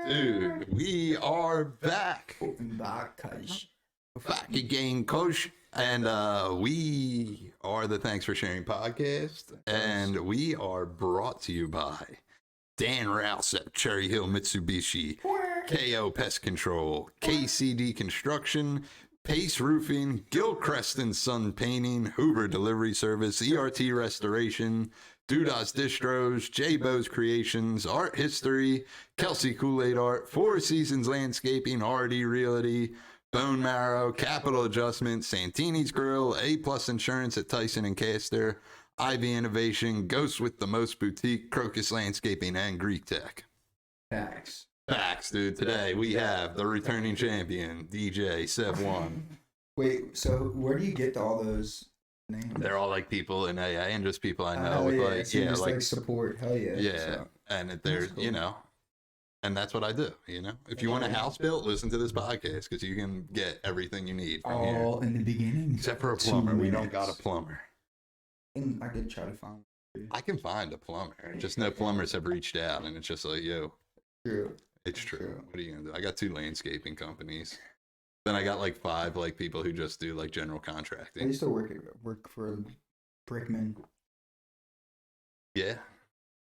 Dude, we are back. Back Again, Coach. And we are the Thanks for Sharing podcast. And we are brought to you by Dan Rouse at Cherry Hill Mitsubishi, KO Pest Control, KCD Construction, Pace Roofing, Gilchrist and Son Painting, Hoover Delivery Service, ERT Restoration, Dudas Distros, J-Bo's Creations, Art History, Kelsey Kool-Aid Art, Four Seasons Landscaping, RD Realty, Bone Marrow, Capital Adjustment, Santini's Grill, A-Plus Insurance at Tyson and Castor, Ivy Innovation, Ghost with the Most Boutique, Crocus Landscaping, and Greek Tech. Facts, dude. Today we have the returning champion, DJ Sev One. Wait, so where do you get all those names? They're all like people in AA and just people I know with like, so yeah, just like support. Hell yeah. yeah. So, And there's, cool. you know, and that's what I do, you know. If you want a house built, listen to this podcast because you can get everything you need from here. all in the beginning. Except for a plumber. We don't got a plumber. And I could try to find one. I can find a plumber. Just no plumbers have reached out, and it's just like, yo, True. it's true. What are you gonna do? I got 2 landscaping companies. Then I got like 5 like people who just do like general I contracting. used to work for Brickman. Yeah,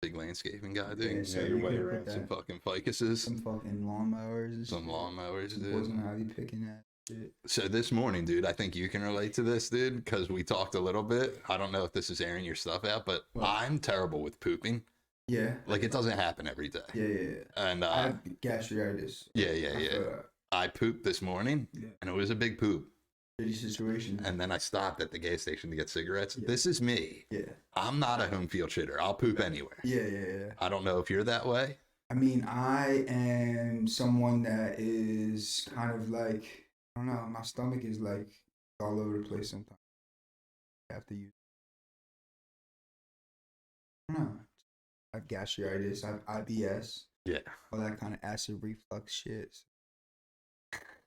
big landscaping guy, dude. Yeah, so your you way could around put some that. fucking ficuses, Some fucking lawnmowers. And some shit. lawnmowers, Some dude. Wasn't how you picking that shit. So this morning, dude, I think you can relate to this, dude, because we talked a little bit. I don't know if this is airing your stuff out, but What? I'm terrible with pooping. Yeah. Like, it doesn't happen every day. Yeah. And, I have gastritis. yeah. I feel that. I pooped this morning, Yeah. and it was a big poop. Shitty situation. And then I stopped at the gas station to get cigarettes. Yeah. This is me. Yeah. I'm not a home field shitter. I'll poop anywhere. Yeah. I don't know if you're that way. I mean, I am someone that is kind of like, I don't know, my stomach is like all over the place sometimes. I have to use, I don't know. I have gastritis, I have IBS, Yeah. all that kind of acid reflux shit.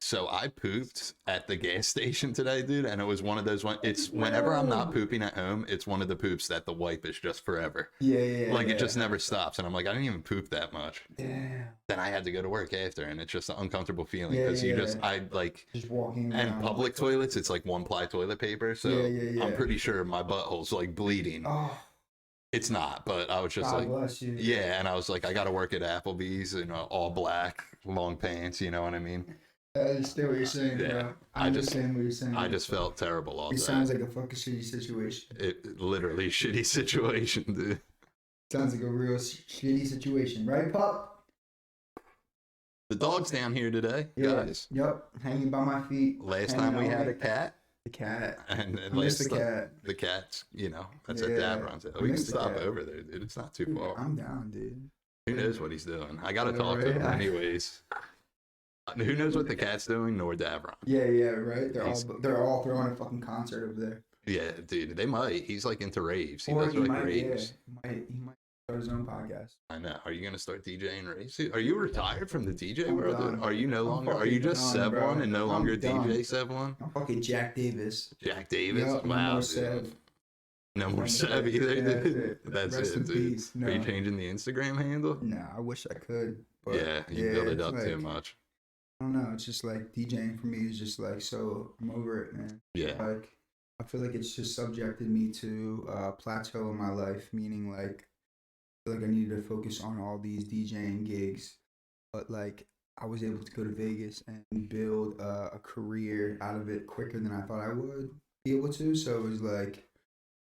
So I pooped at the gas station today, dude, and it was one of those ones. It's whenever I'm not pooping at home, it's one of the poops that the wipe is just forever. Yeah. Like, it just never stops. And I'm like, I didn't even poop that much. Yeah. Then I had to go to work after, and it's just an uncomfortable feeling Yeah, because yeah. I like, Just walking and around. public toilets, it's like 1-ply toilet paper. So Yeah. I'm pretty sure my butthole's like bleeding. Oh, It's not, but I was just God like, bless you. yeah. And I was like, I got to work at Applebee's, you know, all black, long pants, you know what I mean? I understand what you're saying, Yeah. bro. I understand what you're saying. I just felt terrible all It day. sounds like a fucking shitty situation. It literally shitty situation, dude. Sounds like a real shitty situation, right, Pop? The dog's down here today, guys. Yep. Hanging by my feet. Last hanging time we out had a with cat, the cat. and I miss the last cat. the cat's, you know, that's Yeah, at Davron's. I We can miss the stop cat. over there, dude. It's not too Dude, far. I'm down, dude. Who knows what he's doing? I gotta Yeah, talk to him right. anyways. Who knows what the cat's doing? Nor Davron. Yeah, right. They're all throwing a fucking concert over there. Yeah, dude, they might. He's like into raves. He Or does he like might, raves. he might start his own podcast. I know. Are you gonna start DJing raves? Are you retired from the DJ I'm world? done. Dude? Are you no I'm longer? Are you fucking just done, Sev bro. One and no I'm longer done. DJ Sev One? I'm fucking Jack Davis. Jack Davis. Yup, no Wow. more dude. Sev. No more No Sev more either, Sev. Yeah, dude. that's it. That's Rest it, in dude. peace. Are you No. changing the Instagram handle? Nah, I wish I could. But Yeah, you build it it's up like, too much. I don't know. It's just like DJing for me is just like so. I'm over it, man. Yeah. Like I feel like it's just subjected me to a plateau in my life, meaning like I feel like I needed to focus on all these DJing gigs, but like I was able to go to Vegas and build a career out of it quicker than I thought I would be able to. So it was like,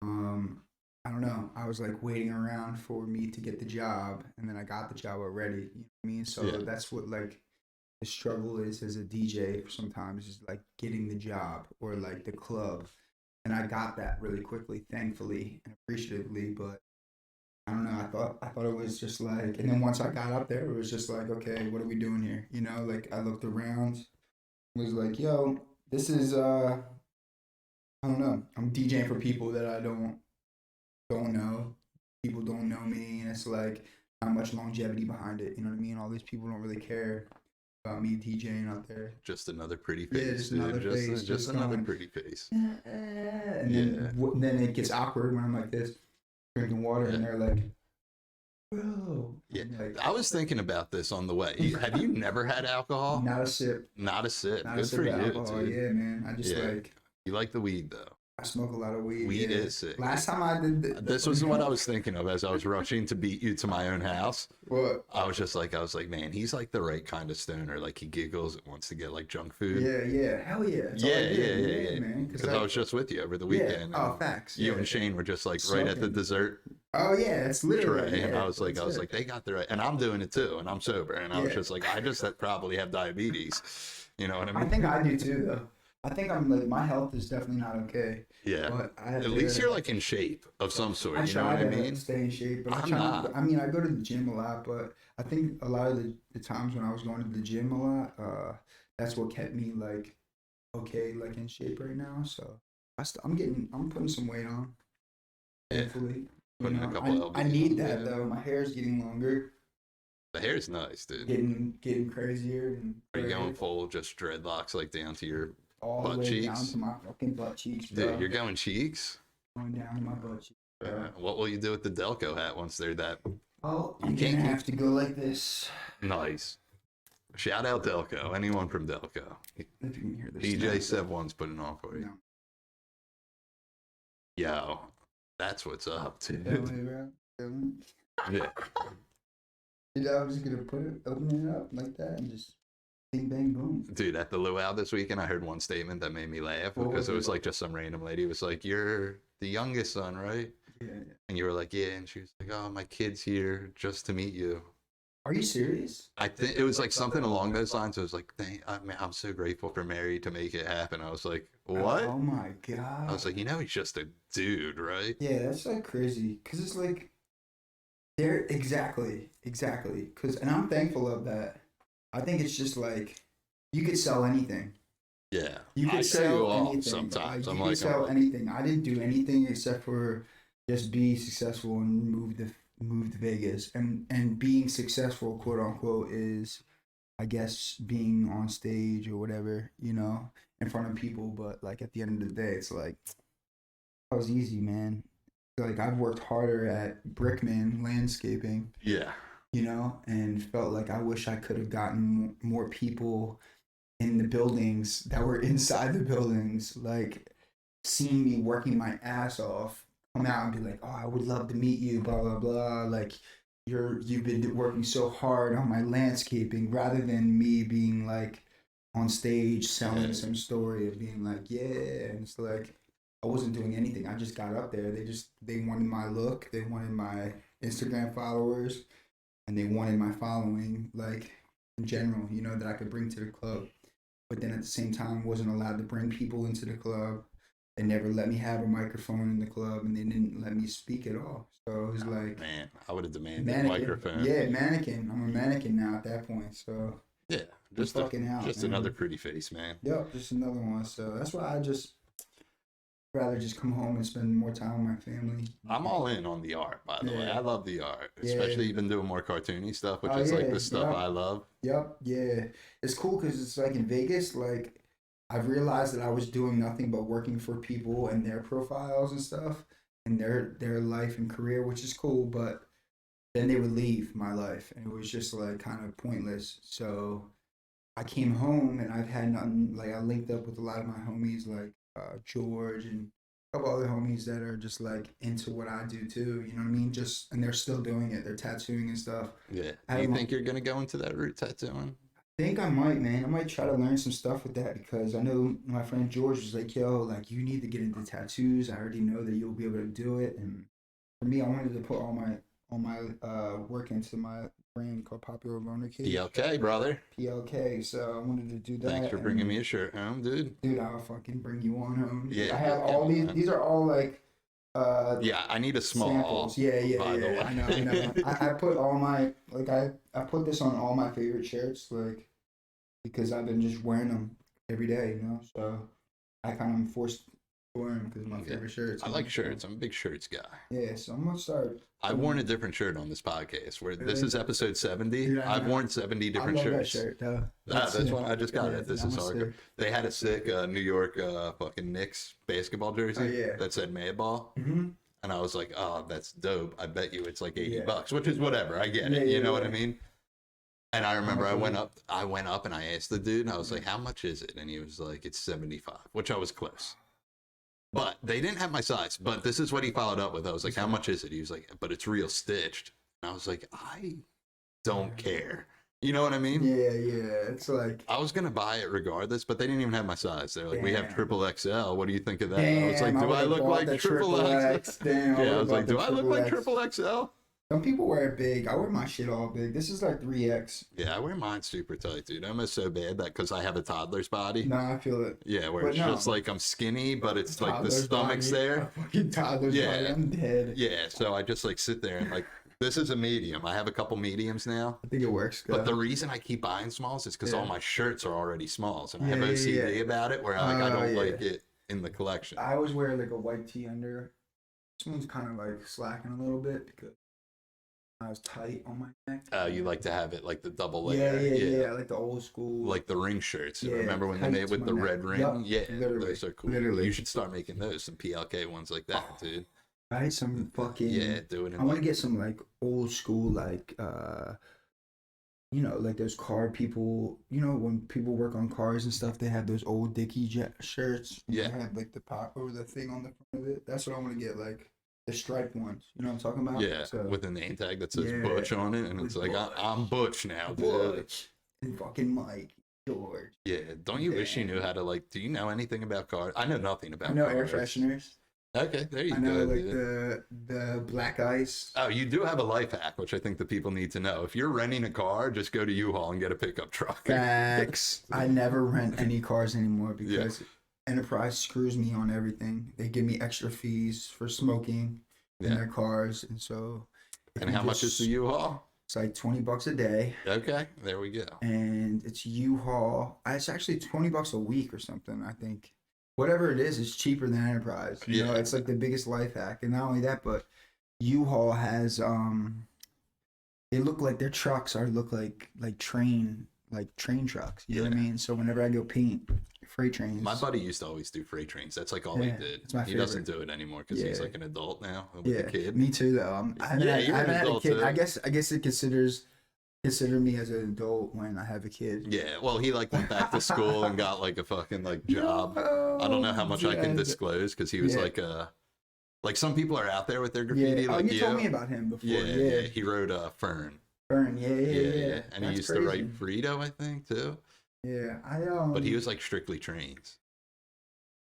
I don't know. I was like waiting around for me to get the job, and then I got the job already. You know what I mean? So Yeah. that's what like the struggle is as a DJ. Sometimes is like getting the job or like the club, and I got that really quickly, thankfully and appreciatively. But I don't know. I thought it was just like, and then once I got up there, it was just like, okay, what are we doing here? You know, like I looked around, was like, yo, this is I don't know. I'm DJing for people that I don't know. People don't know me, and it's like not much longevity behind it. You know what I mean? All these people don't really care about me DJing out there. Just another pretty Yeah, face, just dude. another face, Just just another going- pretty face. And then it gets awkward when I'm like this, drinking water, and they're like, bro. Yeah, Like, I was thinking about this on the way. Have you never had alcohol? not a sip. Not a sip. Not a Good sip for of you, alcohol. dude. Yeah, man. I just Yeah. like, You like the weed though. I smoke a lot of weed. Weed yeah. is sick. Last time I did This was what I was thinking of as I was rushing to beat you to my own house. What? I was like, man, he's like the right kind of stoner. Like he giggles and wants to get like junk food. Yeah. Hell yeah. That's all I did. Yeah. man. Because I was just with you over the weekend. Yeah. Oh, and facts. You yeah. and Shane were just like right at the Smoking. dessert Oh yeah, it's literally. tray, Yeah, and I was like, that's it. they got the right, and I'm doing it too, and I'm sober, and I was Yeah. just like, I just probably have diabetes. You know what I mean? I think I do too, though. I think I'm like my health is definitely not okay. Yeah. But I have At least you're like in shape of some sort. I You know what try I to mean? stay in shape, but I'm I not. I mean, I go to the gym a lot, but I think a lot of the times when I was going to the gym a lot, that's what kept me like okay, like in shape right now. So I'm putting some weight on. Yeah. Thankfully, Putting a couple I lbs need on, that yeah. though. My hair is getting longer, The hair's nice, dude. getting crazier, and Are you going crazier, full just dreadlocks like down to your all butt the way down cheeks? to my fucking butt cheeks, bro. dude? You're going cheeks. Going down to my butt cheeks. Bro. What will you do with the Delco hat once they're that Oh, You I'm can't gonna keep- have to go like this. nice? Shout out Delco. Anyone from Delco? If you can hear this. DJ Sev One's putting on for you. No. Yo, that's what's up, That dude. way, bro. Yeah. You know, I'm just gonna open it up like that and just bing bang boom. Dude, at the luau this weekend, I heard one statement that made me laugh What because was it it? was like just some random lady was like, "You're the youngest son, right?" Yeah. And you were like, "Yeah," and she was like, "Oh, my kid's here just to meet you." Are you serious? I think it was like something along those lines. I was like, I'm so grateful for Mary to make it happen. I was like, what? Oh my god. I was like, he's just a dude, right? Yeah, that's like crazy. Cause it's like, they're exactly. Cause, and I'm thankful of that. I think it's just like, you could sell anything. Yeah. You could I sell cut you off anything. sometimes. You I'm could like, sell anything. I didn't do anything except for just be successful and move to Vegas. And being successful, quote unquote, is, I guess, being on stage or whatever, you know, in front of people. But like at the end of the day, it's like, that was easy, man. Like I've worked harder at Brickman landscaping, yeah. you know, and felt like I wish I could have gotten more people in the buildings that were inside the buildings, like seeing me working my ass off, come out and be like, "Oh, I would love to meet you," blah blah blah. Like you've been working so hard on my landscaping, rather than me being like on stage selling some story of being like, yeah, and it's like I wasn't doing anything. I just got up there. They wanted my look, they wanted my Instagram followers, and they wanted my following, like in general, you know, that I could bring to the club. But then at the same time, wasn't allowed to bring people into the club. They never let me have a microphone in the club, and they didn't let me speak at all. So it was like, man, I would have demanded a mannequin. microphone. Yeah, mannequin. I'm a mannequin now at that point. So Yeah. I'm Just fucking out, just man. another pretty face, man. Yep, just another one. So that's why I just rather just come home and spend more time with my family. I'm all in on the art, by the way. Yeah. I love the art. Yeah. Especially even doing more cartoony stuff, which Oh, is like yeah, the stuff yeah. I love. Yep, yeah. It's cool because it's like in Vegas, like I've realized that I was doing nothing but working for people and their profiles and stuff and their life and career, which is cool, but then they would leave my life and it was just like kind of pointless. So I came home and I've had nothing, like I linked up with a lot of my homies like George and a couple other homies that are just like into what I do too, you know what I mean? Just, and they're still doing it. They're tattooing and stuff. Yeah. I Do you don't- think you're gonna go into that route tattooing? I think I might, man. I might try to learn some stuff with that because I know my friend George was like, yo, like you need to get into tattoos. I already know that you'll be able to do it. And for me, I wanted to put all my work into my brand called Popular Loner Cage. PLK, brother. PLK. So I wanted to do that. Thanks for bringing me a shirt home, dude. Dude, I'll fucking bring you on home. Yeah, I have yeah, all these. man. These are all like Yeah, I need a small. samples. Yeah. by the way. I know. I put all my I put this on all my favorite shirts, like because I've been just wearing them every day, you know. So I kind of am forced to wear them because my favorite shirts. I like shirts. I'm a big shirts guy. Yeah, so I'm gonna start. I've worn a different shirt on this podcast. Where this Really? is episode 70. Dude, I I've know. worn 70 different I love shirts. that shirt though. That's sick. one I just got Yeah, it. This that is one's hardcore. sick. They had a sick New York fucking Knicks basketball jersey Oh, yeah. that said Madball. Mm-hmm. And I was like, oh, that's dope. I bet you it's like $80, Yeah. which is whatever. I get Yeah, it. You yeah, know what I yeah. mean? And I How remember much was it? I went up and I asked the dude, and I was like, how much is it? And he was like, it's 75, which I was close. But they didn't have my size. But this is what he followed up with. I was like, how much is it? He was like, but it's real stitched. And I was like, I don't care. You know what I mean? Yeah, yeah. It's like, I was gonna buy it regardless, but they didn't even have my size. They're like, we have Damn. triple XL. What do you think of that? damn. I was like, do I would've look bought like the triple X? Damn. Yeah, I was would've like, bought do the I look like X. triple XL? Some people wear it big. I wear my shit all big. This is like 3X. Yeah, I wear mine super tight, dude. Almost so bad that because I have a toddler's body. Nah, I feel it. Yeah, where But it's no. just like I'm skinny, but it's like the Toddler's stomach's body. there. A fucking toddler's Yeah. body. I'm dead. Yeah, so I just like sit there and like, this is a medium. I have a couple mediums now. I think it works. But the reason I keep buying smalls is because all my shirts are already smalls, and I have Yeah, yeah, OCD yeah. about it, where like I don't Yeah. like it in the collection. I always wear like a white tee under. This one's kind of like slacking a little bit because I was tight on my neck. You like to have it like the double Yeah, layer, yeah. Like the old school. like the ring shirts. Yeah, Remember when they tight made with to the my red neck. ring? Yup, Yeah, literally, those are cool. literally. You should start making those, some PLK ones like that, dude. right? Some fucking. Yeah, do it. In I want to like, get some like old school like you know, like those car people, you know, when people work on cars and stuff, they have those old Dickie shirts. And Yeah. They have like the pop or the thing on the front of it. That's what I want to get, like the striped ones. You know what I'm talking about? yeah, So, with a name tag that says Yeah, Butch on it, and with it's like Butch. I'm Butch now, dude. Butch and fucking Mike, George. Yeah, don't you wish you knew how to like? Do you know anything about cars? I know nothing about. I know air cars. fresheners. Okay, there you I know go. like dude. the black ice. Oh, you do have a life hack, which I think the people need to know. If you're renting a car, just go to U-Haul and get a pickup truck. Facts. I never rent any cars anymore because Enterprise screws me on everything. They give me extra fees for smoking in Yeah. their cars, and so. if And you how much is just- the U-Haul? It's like $20 a day, Okay, there we go. and it's U-Haul. It's actually $20 a week or something. I think whatever it is, it's cheaper than Enterprise. You know, Yeah. it's like the biggest life hack, and not only that, but U-Haul has They look like their trucks look like train trucks. You know what I Yeah. mean? So whenever I go paint freight trains, My buddy used to always do freight trains. That's like all Yeah, he did. it's my He doesn't do it anymore because he's Yeah. like an adult now with yeah, a kid. me too though. I haven't, Yeah, had, you're I an haven't had a adult, kid. too. I guess it consider me as an adult when I have a kid. Yeah, well, he like went back to school and got like a fucking like job. I don't know how much I can Yeah. disclose because he was Yeah. like some people are out there with their graffiti. Yeah. Oh, like you told me about him before. Yeah, he wrote Fern. Fern. Yeah. And he That's used crazy. to write Frito, I think, too. Yeah, But he was like strictly trains.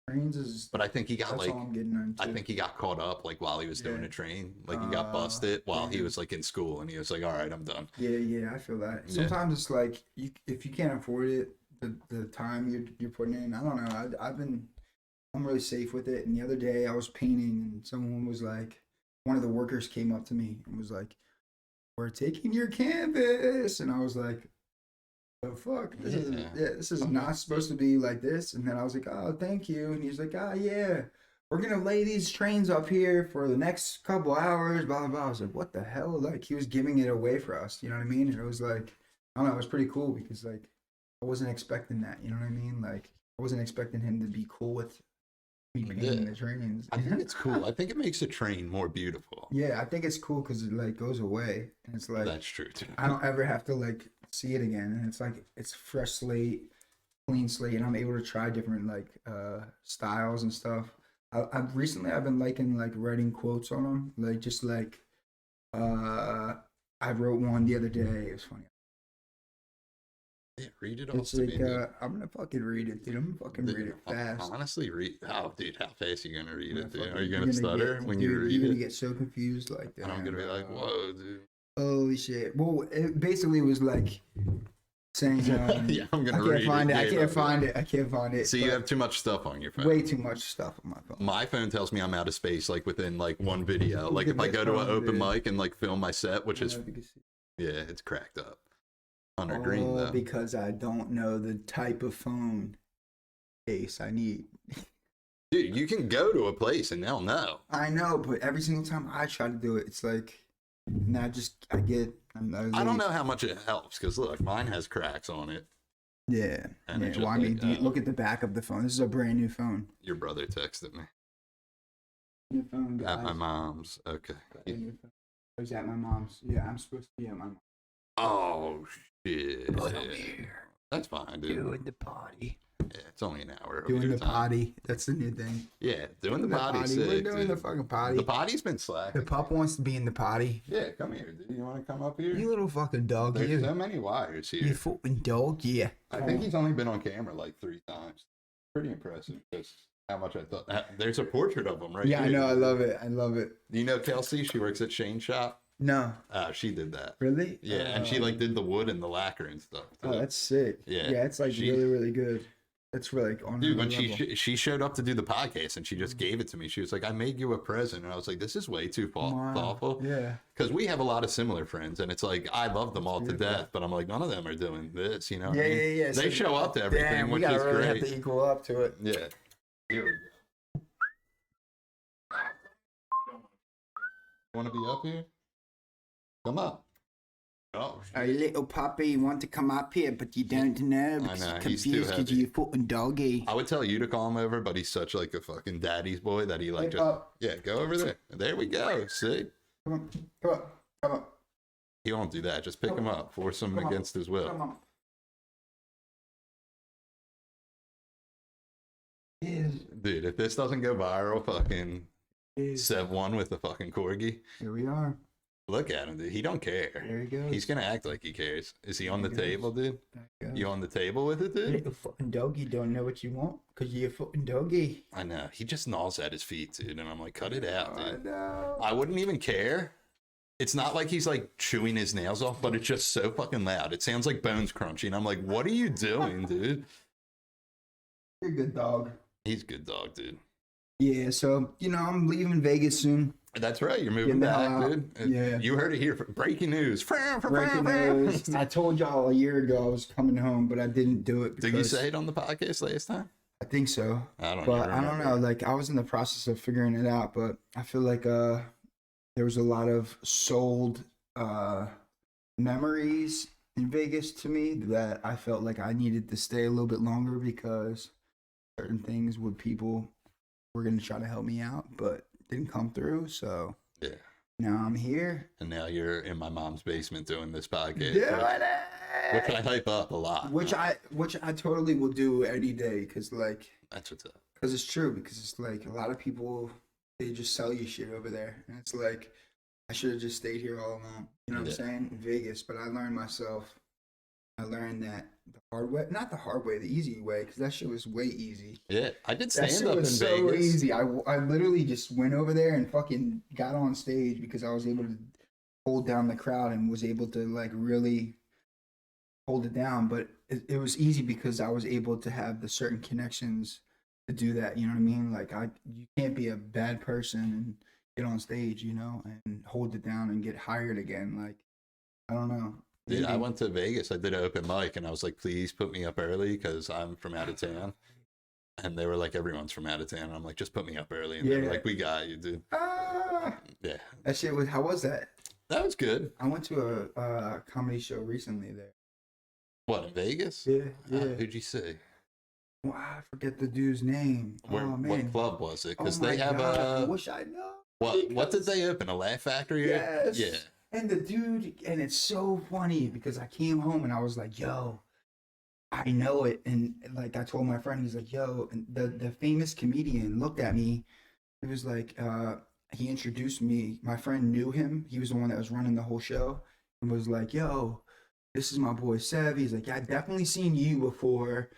trains is. But I think he got That's like all I'm getting into. I think he got caught up like while he was doing Yeah. a train. Like he got busted while he was like in school, and he was like, "All right, I'm done." Yeah, I feel that. Yeah. Sometimes it's like if you can't afford it, the time you're putting in. I don't know. I'm really safe with it. And the other day I was painting, and someone was like, one of the workers came up to me and was like, "We're taking your canvas," and I was like, "The fuck? This is not supposed to be like this." And then I was like, "Oh, thank you." And he's like, "Oh yeah, we're gonna lay these trains up here for the next couple hours." Blah blah blah. I was like, "What the hell?" Like he was giving it away for us. You know what I mean? And it was like, I don't know. It was pretty cool because like I wasn't expecting that. You know what I mean? Like I wasn't expecting him to be cool with me painting the trains. I think it's cool. I think it makes a train more beautiful. Yeah, I think it's cool because it like goes away, and it's like That's true too. I don't ever have to like see it again, and it's like it's fresh slate, clean slate, and I'm able to try different like styles and stuff. I've recently been liking like writing quotes on them, like just like I wrote one the other day. It was funny. Yeah, read it off It's to like me. dude. I'm gonna fucking read it, dude. I'm gonna fucking read it fast. Honestly, read. Oh, dude, how fast are you gonna read I'm it, dude? fucking- Are you you're gonna stutter get- when dude, you read You're gonna it? get so confused, like that. And I'm gonna be like, "Whoa, dude." Holy shit! Well, it basically was like saying, Yeah, I'm gonna I read can't find it. I Yeah, can't but- find it. I can't find it. So you but have too much stuff on your phone. way too much stuff on my phone. My phone tells me I'm out of space like within like one video. Like if I go to an open mic and like film my set, which is yeah, it's cracked up. Hunter Green though. Because I don't know the type of phone case I need. Dude, you can go to a place and they'll know. I know, but every single time I try to do it, it's like, and I I don't know how much it helps because look, mine has cracks on it. Yeah. And Yeah. it's Well, just I mean, like, look at the back of the phone. This is a brand new phone. Your brother texted me. your phone, guys. At my mom's. Okay. I was at my mom's. Yeah, I'm supposed to be at my mom's. Oh, shit. But I'm here. That's fine, dude. Doing the potty. Yeah, it's only an hour. of Doing your the time. potty. That's the new thing. Yeah, doing the potty. Sick, We're doing dude. the fucking potty. The potty's been slacking. The pup wants to be in the potty. Yeah, come here, dude. You want to come up here? You little fucking dog. There's You. so many wires You here. fucking dog. Yeah. I think he's only been on camera like 3 times. Pretty impressive. Because how much I thought. There's a portrait of him right Yeah, here. I know. I love it. I love it. Do you know Kelsey? She works at Shane's shop. No. She did that. Really? Yeah, and she like did the wood and the lacquer and stuff. Oh, that's sick. Yeah. Yeah, it's like really, really good. It's really on Dude, when another level. she showed up to do the podcast and she just gave it to me. She was like, "I made you a present," and I was like, "This is way too thoughtful." Yeah. Because we have a lot of similar friends, and it's like I love them all to death, but I'm like, none of them are doing this, you know? what I mean? Yeah. They show up to everything, Damn, we which gotta is really great. have to equal up to it. Yeah. Here we go. Want to be up here? Come up. Oh, A little puppy, you want to come up here, but you don't know because I know, you're he's too confused because heavy. you're fucking doggy. I would tell you to call him over, but he's such like a fucking daddy's boy that he like Hey, just pup. yeah, go over there. There we go. See, Come on, come on, come on, he won't do that. Just pick him up, force him Come on. against his will. come on. Yes, Dude, if this doesn't go viral, fucking yes. Sev One with the fucking corgi. Here we are. Look at him, dude. He don't care. There he goes. He's gonna act like he cares. Is he on the There he table, dude? There he goes. You on the table with it, dude? Little fucking doggy don't know what you want because you're a fucking doggy. I know. He just gnaws at his feet, dude, and I'm like, cut it out, I dude. know. I wouldn't even care. It's not like he's like chewing his nails off, but it's just so fucking loud. It sounds like bones crunching. I'm like, what are you doing, dude? You're a good dog. He's a good dog, dude. Yeah, so, I'm leaving Vegas soon. That's right. You're moving Getting the back, hell out. dude. Yeah. You heard it here. Breaking news. Breaking news. I told y'all a year ago I was coming home, but I didn't do it because Did you say it on the podcast last time? I think so. I don't But even I don't remember. know. Like I was in the process of figuring it out, but I feel like there was a lot of sold memories in Vegas to me that I felt like I needed to stay a little bit longer because certain things with people were gonna try to help me out, but didn't come through. So Yeah. now I'm here. And now you're in my mom's basement doing this podcast, Doing which I hype up a lot. Which I totally will do any day because That's what's up. it's true, because it's like a lot of people, they just sell you shit over there, and it's like I should have just stayed here all along. You know what I'm saying? In Vegas, but I learned that the hard way, not the hard way, the easy way, because that shit was way easy. Yeah, I did That stand shit up in was so Vegas. easy. I literally just went over there and fucking got on stage because I was able to hold down the crowd and was able to like really hold it down. But it was easy because I was able to have the certain connections to do that. You know what I mean? Like you can't be a bad person and get on stage, and hold it down and get hired again. Like, I don't know. Dude, I went to Vegas. I did an open mic, and I was like, please put me up early because I'm from out of town. And they were like, everyone's from out of town. And I'm like, just put me up early. And they were Yeah. like, we got you, dude. Yeah. That shit was, how was that? That was good. I went to a comedy show recently there. What, in Vegas? Yeah. Who'd you see? Well, I forget the dude's name. Where, oh, man. what club was it? Because Oh, they my have God. I a... wish I know. What did they open? A Laugh Factory? Yes. Yeah. And the dude, and it's so funny because I came home and I was like, yo, I know it. And like I told my friend, he's like, yo, and the famous comedian looked at me. He was like, he introduced me. My friend knew him. He was the one that was running the whole show and was like, yo, this is my boy Sev. He's like, yeah, I definitely seen you before.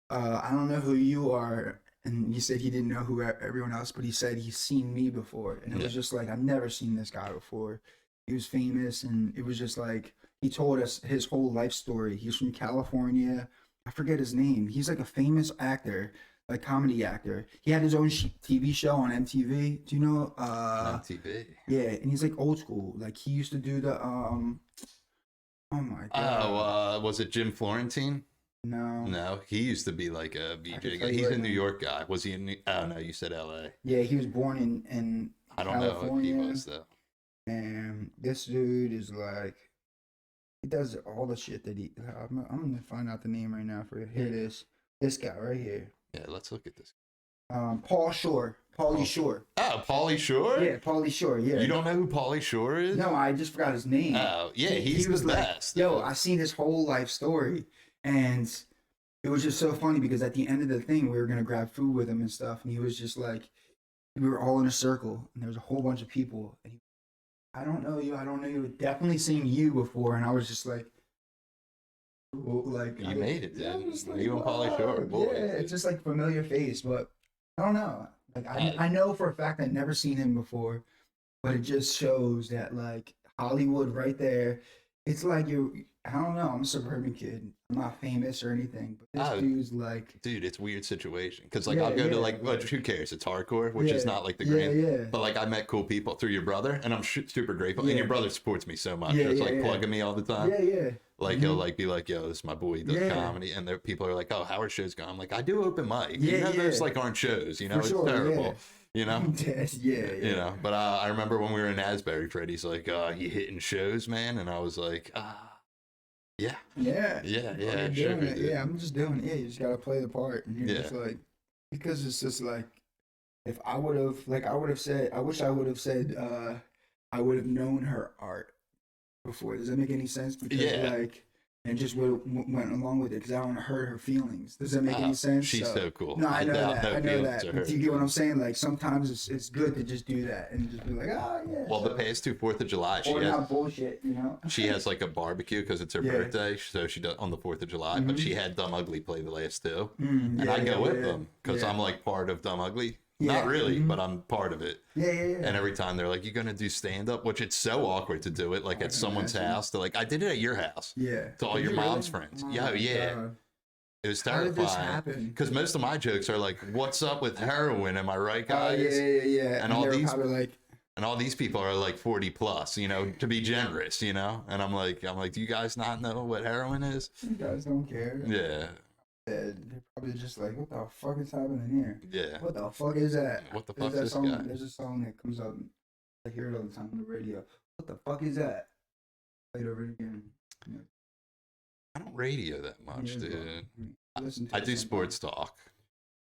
I don't know who you are. And he said he didn't know who everyone else, but he said he's seen me before. And it was just like, I've never seen this guy before. He was famous, and it was just like, he told us his whole life story. He's from California. I forget his name. He's like a famous actor, like comedy actor. He had his own TV show on MTV. Do you know? MTV. Yeah, and he's like old school. Like he used to do the oh my god. Oh, was it Jim Florentine? No. No, he used to be like a VJ tell guy. you He's right a New now. York guy. Was he in oh no, you said LA. Yeah, he was born in I don't know if he California. was though. And this dude is like, he does all the shit that he. I'm gonna find out the name right now for you. Here it is. This guy right here. Yeah, let's look at this. Paul Shore. Pauly Shore. Oh, Pauly Shore? Yeah, Pauly Shore, yeah. You don't know who Pauly Shore is? No, I just forgot his name. Oh, yeah, he he's was the like, best. yo, I seen his whole life story, and it was just so funny because at the end of the thing, we were gonna grab food with him and stuff, and he was just like, we were all in a circle, and there was a whole bunch of people, and he, I don't know you, definitely seen you before, and I was just like, well, like You made it, dude. Yeah, I was like, You and Pauly Shore, boys. yeah, it's just like familiar face, but I don't know. Like I know for a fact I'd never seen him before, but it just shows that like Hollywood right there. It's like I don't know. I'm a suburban kid. I'm not famous or anything, but this dude's like, dude, it's a weird situation because like Yeah, I'll go to yeah. like, well, who cares? It's hardcore, which is Yeah, not like the yeah, grand. yeah. But like I met cool people through your brother, and I'm super grateful. And Yeah. your brother supports me so much. Yeah, It's yeah, like yeah. plugging me all the time. yeah. Like he'll like be like, "Yo, this is my boy. He does Yeah. comedy," and there people are like, "Oh, Howard's show's gone." I'm like, "I do open mic. Yeah, you know, those yeah. like aren't shows. You know, For it's sure, terrible. yeah. You know." Yeah. You know, but I remember when we were in Asbury, Freddie's like, "You hitting shows, man," and I was like, yeah, Yeah. yeah, You're sure, doing it. dude. Yeah, I'm just doing it. Yeah, you just gotta play the part. And you're Yeah. just like, because it's just like, if I would have, like, I would have said, I wish I would have said, I would have known her art before. Does that make any sense? Because Yeah. like, and just went along with it because I don't want to hurt her feelings. Does that make any sense? She's so cool. No, I know doubt that. no I know feelings that. to But her. do you get what I'm saying? Like sometimes it's good to just do that and just be like, yeah. Well, the so- past 4th of July, or not bullshit, you know. she has like a barbecue because it's her Yeah. birthday, so she does on the 4th of July. But she had Dumb Ugly play the last two, Mm, and yeah, I go yeah, with yeah. them because Yeah. I'm like part of Dumb Ugly. Yeah. Not really, Mhm. but I'm part of it. Yeah. And every time they're like, "You gonna do stand up?" Which it's so awkward to do it like I at can someone's imagine. house. They're like, "I did it at your house." Yeah. To all Did your you mom's really? friends. Oh Yeah, my yeah. God. It was How did this terrifying. happen? Because most of my jokes are like, "What's up with heroin?" Am I right, Oh guys? yeah. And all they were these- probably like, And all these people are like 40 plus, you know, to be generous, you know. And I'm like, do you guys not know what heroin is? you guys don't care. Yeah, They're probably just like, what the fuck is happening here? yeah. What the fuck is that? What the There's fuck's that this song, guy? There's a song that comes up. I hear it all the time on the radio. What the fuck is that? Play it over again. I don't radio that much, Yeah, dude. I listen to I it do sometimes. sports talk.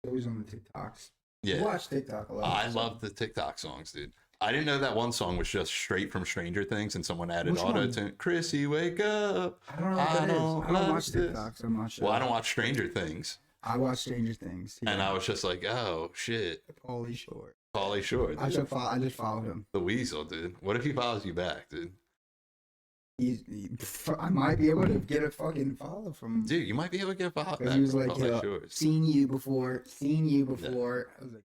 It's always on the TikToks. I Yeah, watch TikTok a lot. I love the TikTok songs, dude. I didn't know that one song was just straight from Stranger Things, and someone added Which one? auto tune. Chrissy, wake up. I don't know what I that is. don't I don't like watch this. TikToks. I'm not sure. Well, I don't watch Stranger Things, I watch Stranger Things. Yeah. and I was just like, oh shit, Pauly Shore. Pauly Shore, I dude. just followed him. The Weasel, dude. What if he follows you back, dude? I might be able to get a fucking follow from him. Dude, you might be able to get followed Because back. he was from like, Pauly Shores. seen you before. I was like,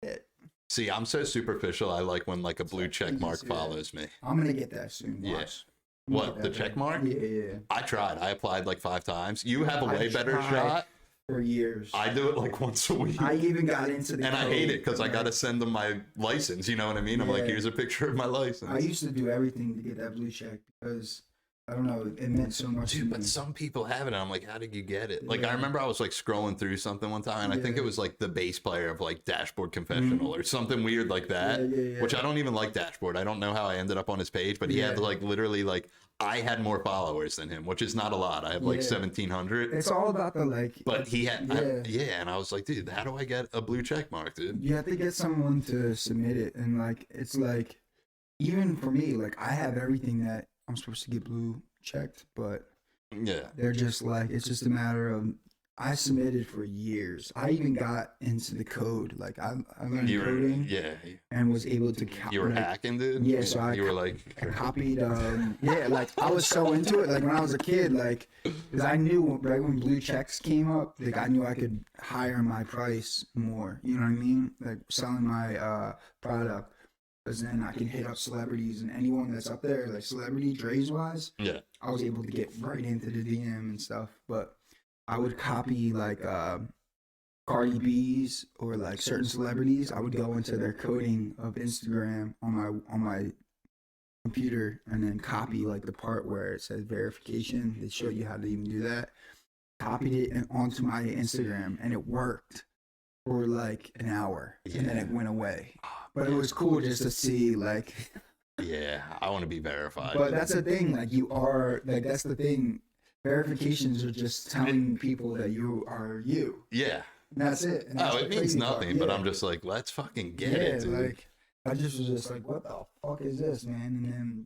shit. See, I'm so superficial. I like when like a blue check mark Yeah. follows me. I'm gonna get that soon. Yeah. Watch. I'm gonna What, get the that check done. mark? Yeah. I tried. I applied like 5 times. You have a I way better tried. shot. For years. I do it like once a week. I even got into the And I hate code, it because I like, got to send them my license. You know what I mean? I'm like, Yeah. here's a picture of my license. I used to do everything to get that blue check because I don't know, it meant so much to Dude, me. but some people have it. And I'm like, how did you get it? Like, I Yeah. remember I was like scrolling through something one time, and I think Yeah. it was like the bass player of like Dashboard Confessional or something weird like that. Yeah. Which I don't even like Dashboard. I don't know how I ended up on his page, but he had Yeah. like literally like I had more followers than him, which is not a lot. I have like Yeah. 1,700. It's all about the like. But he had, Yeah. and I was like, dude, how do I get a blue check mark, dude? You have to get someone to submit it, and like it's like, even for me, like I have everything that I'm supposed to get blue checked, but Yeah. they're just like it's just a matter of I submitted for years. I even got into the code, like I learned You were, coding yeah. and was able to. You were like, hacking, dude? Yeah, so you were like, I copied, like I was so into it. Like when I was a kid, like, because I knew right when blue checks came up, like I knew I could higher my price more. You know what I mean? Like selling my product, because then I can hit up celebrities and anyone that's up there, like celebrity Dre's wise. yeah. I was able to get right into the DM and stuff. But I would copy like Cardi B's or like certain celebrities. I would go into their coding of Instagram on my computer and then copy like the part where it says verification. They show you how to even do that. Copied it onto my Instagram and it worked for like an hour and then it went away. But it was cool just to see like. Yeah, I want to be verified. But that's the thing. Like you are like that's the thing. Verifications are just telling people that you are you. Yeah. And that's it. And that's Oh, the it means crazy part. nothing, but Yeah. I'm just like, let's fucking get Yeah, it, dude. like I just was just like, what the fuck is this, man? And then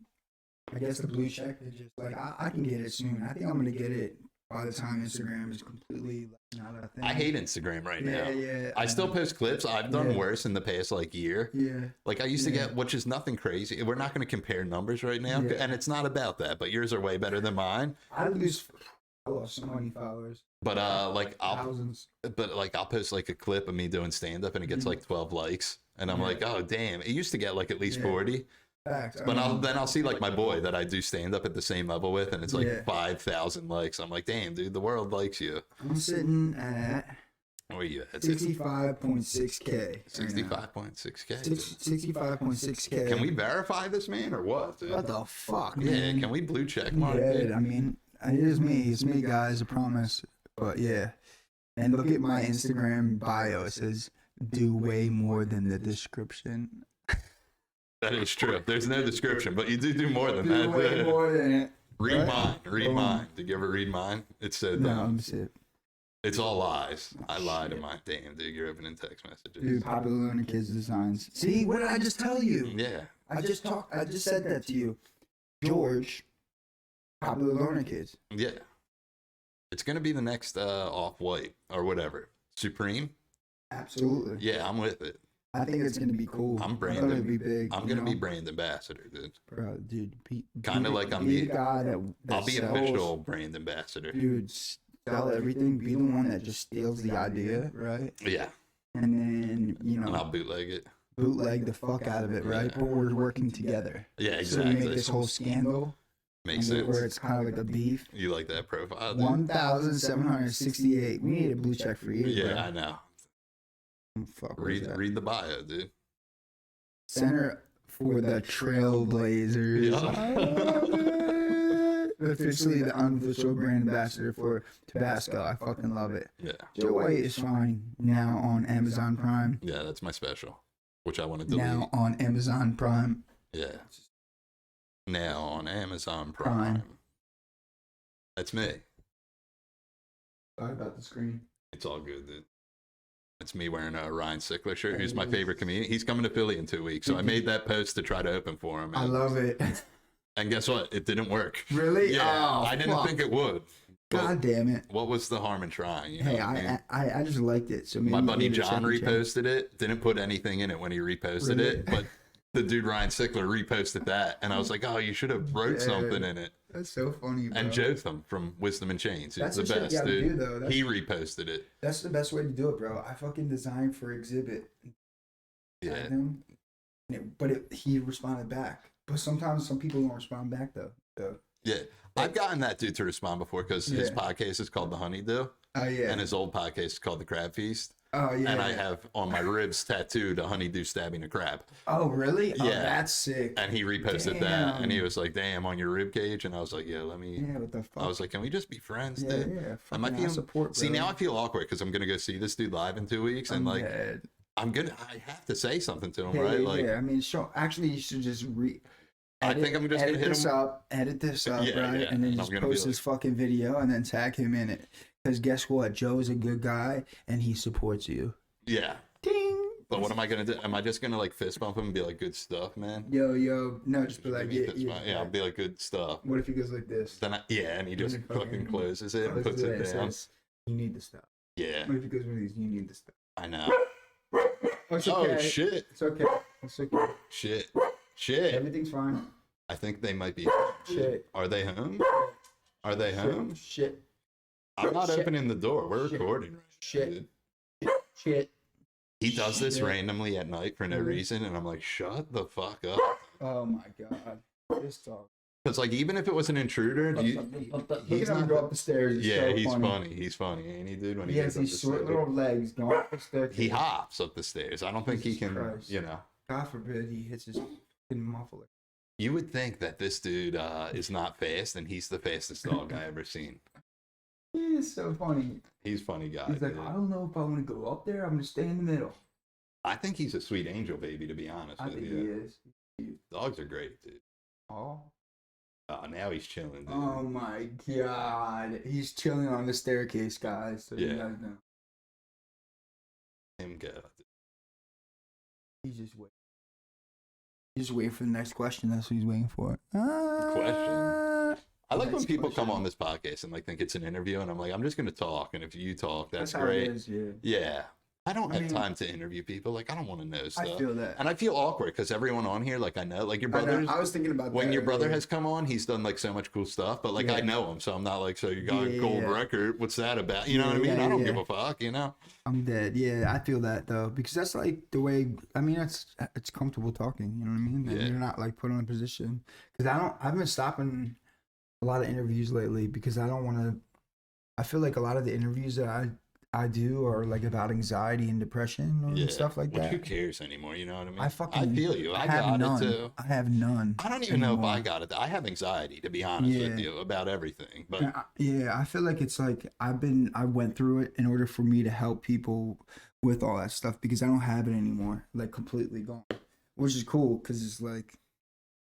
I guess the blue check is just like I can get it soon. I think I'm gonna get it by the time Instagram is completely like, not a thing. I hate Instagram right now. Yeah. I still post clips. I've done worse in the past like year. Yeah. Like I used to get, which is nothing crazy. We're not going to compare numbers right now, Yeah. and it's not about that. But yours are way better than mine. I lost so many followers. But Thousands. I'll post like a clip of me doing stand up, and it gets like 12 likes, and I'm like, oh damn! It used to get like at least 40. Facts. But I'll see like my boy that I do stand up at the same level with, and it's like 5,000 likes. I'm like, damn, dude, the world likes you. I'm sitting at Where are you at? 65.6K. 65.6K. 65.6K. Can we verify this man or what? Dude? What the fuck, Yeah, man? can we blue check mark Yeah, it? I mean, it is me. It's me, guys. I promise. But yeah. And look at my Instagram bio. It says, do way more than the description. That is true. There's no description, but you do more than Do that. way more than it. Read Right? mine. Read mine. Did you ever read mine? It's so No, dumb. I'm sick. It's all lies. I lied to shit. mine. Damn, dude, you're opening text messages. Dude, Popular Learning Kids Designs. See, what did I just tell you? Yeah. I just said that to you. George, Popular Learning Kids. Yeah. It's going to be the next Off-White or whatever. Supreme? Absolutely. Yeah, I'm with it. I think it's gonna be cool. I'm I brand thought it'd be big. I'm going to be brand ambassador, dude. Bro, dude. Kinda like I'm be the- the guy that I'll be sells, official brand ambassador. Dude, sell everything. Be the one that just steals the idea, right? Yeah. And then, And I'll bootleg it. bootleg the fuck out of it, right? Yeah. But we're working together. Yeah, So exactly. we make this whole scandal Makes where sense. it's kind of like a beef. You like that profile, dude? 1,768. We need a blue check for you, Yeah, bro. I know. Fuck, where's that? Read the bio, dude. Center for the Trailblazers. Yeah. I love it. Officially the unofficial brand ambassador for Tabasco. I fucking love it. Yeah. Joe White is fine now on Amazon Prime. Yeah, that's my special, which I want to delete. Now on Amazon Prime. Yeah. Now on Amazon Prime. Prime. That's me. Sorry about the screen. It's all good, dude. It's me wearing a Ryan Sickler shirt, who's my favorite comedian. He's coming to Philly in 2 weeks, so I made that post to try to open for him. I love it. And guess what? It didn't work. Really? Yeah, Oh, I didn't fuck. think it would. But God damn it. what was the harm in trying? You know Hey, what I mean? I just liked it. So maybe My buddy give it a John second chance. reposted it. Didn't put anything in it when he reposted Really? it, but the dude Ryan Sickler reposted that, and I was like, "Oh, you should have wrote Yeah. something in it." That's so funny, bro. And Jotham from Wisdom and Chains, who's That's the the shit you best gotta dude. do, though. That's- He reposted it. That's the best way to do it, bro. I fucking designed for Exhibit. Yeah, Him, he responded back. But sometimes some people don't respond back, though. So. yeah. I've gotten that dude to respond before because his Yeah. podcast is called The Honeydew, Oh, yeah. and his old podcast is called The Crab Feast. Oh, yeah. And I have on my ribs tattooed a honeydew stabbing a crab. Oh, really? Oh, Yeah. that's sick. And he reposted that, and he Damn. was like, "Damn, on your rib cage," and I was like, "Yeah, let me." Yeah, what the fuck? I was like, "Can we just be friends, yeah, dude?" yeah. Am I Fucking feeling support, bro. See, now I feel awkward because I'm gonna go see this dude live in 2 weeks, and like dead. I have to say something to him, Yeah, right? yeah, Like, yeah. I mean, actually, you should just I think I'm just gonna edit hit this him. up, edit this up, Yeah, right? yeah, And then and just I'm gonna be post like- his fucking video and then tag him in it. Because guess what? Joe's a good guy and he supports you. Yeah. Ding. But what am I gonna do? Am I just gonna like fist bump him and be like, "Good stuff, man"? Yo, no, just be like, Maybe yeah, fist bump. Yeah, I'll be like, "Good stuff." What if he goes like this? Then and he just Then fucking closes it and puts it down. You need the stuff. Yeah, What if he goes with these? You need the stuff. I know. It's Oh okay. shit! It's okay. It's okay. Shit! Everything's fine. I think they might be. Shit. Are they home? Are they home? Shit. I'm not Shit. opening the door. We're Shit. recording. Right now, Shit. dude. Shit. He does this Shit. randomly at night for no Mhm. reason, and I'm like, "Shut the fuck up." Oh my god. This dog. Because like, even if it was an intruder, do you, Look at he's him not. go up the stairs. It's Yeah, so he's funny. funny. He's funny, ain't he, dude? When he He has gets up these the short stairs. little legs going up the staircase. He hops up the stairs. I don't think he Jesus can. Christ. You know, God forbid he hits his fucking muffler. you would think that this dude is not fast, and he's the fastest dog I ever seen. He is so funny. He's a funny guy. He's like, dude. I don't know if I want to go up there. I'm gonna stay in the middle. I think he's a sweet angel baby, to be honest I with think you. he is. Dogs are great, dude. Oh. Now he's chilling, dude. Oh my god. He's chilling on the staircase, guys. So you Yeah. guys know. him go. He's just waiting. He's just waiting for the next question. That's what he's waiting for. Question. I like when Next people come question. on this podcast and like think it's an interview, and I'm like, I'm just gonna talk, and if you talk, that's how great. it is, yeah. Yeah. I don't have mean, time to interview people. Like, I don't want to know stuff. I feel that. And I feel awkward because everyone on here, like, I know, like your I know, brothers. I was thinking about when that your brother earlier. has come on, he's done like so much cool stuff, but like Yeah. I know him, so I'm not like, so you got a Yeah, gold yeah. record. What's that about? You know Yeah, what I mean? yeah, I don't yeah. give a fuck, you know? I'm dead. Yeah, I feel that though because that's like the way. I mean, it's comfortable talking. You know what I mean? And Yeah. you're not like put in a position because I've been stopping a lot of interviews lately because I don't want to. I feel like a lot of the interviews that I do are like about anxiety and depression and stuff like Which that. who cares anymore? You know what I mean? I fucking feel you. I have got none. it too. I have none. I don't even know if I anymore. got it. I have anxiety, to be honest with Yeah. you, about everything. But And I feel like it's like I went through it in order for me to help people with all that stuff because I don't have it anymore, like completely gone, which is cool because it's like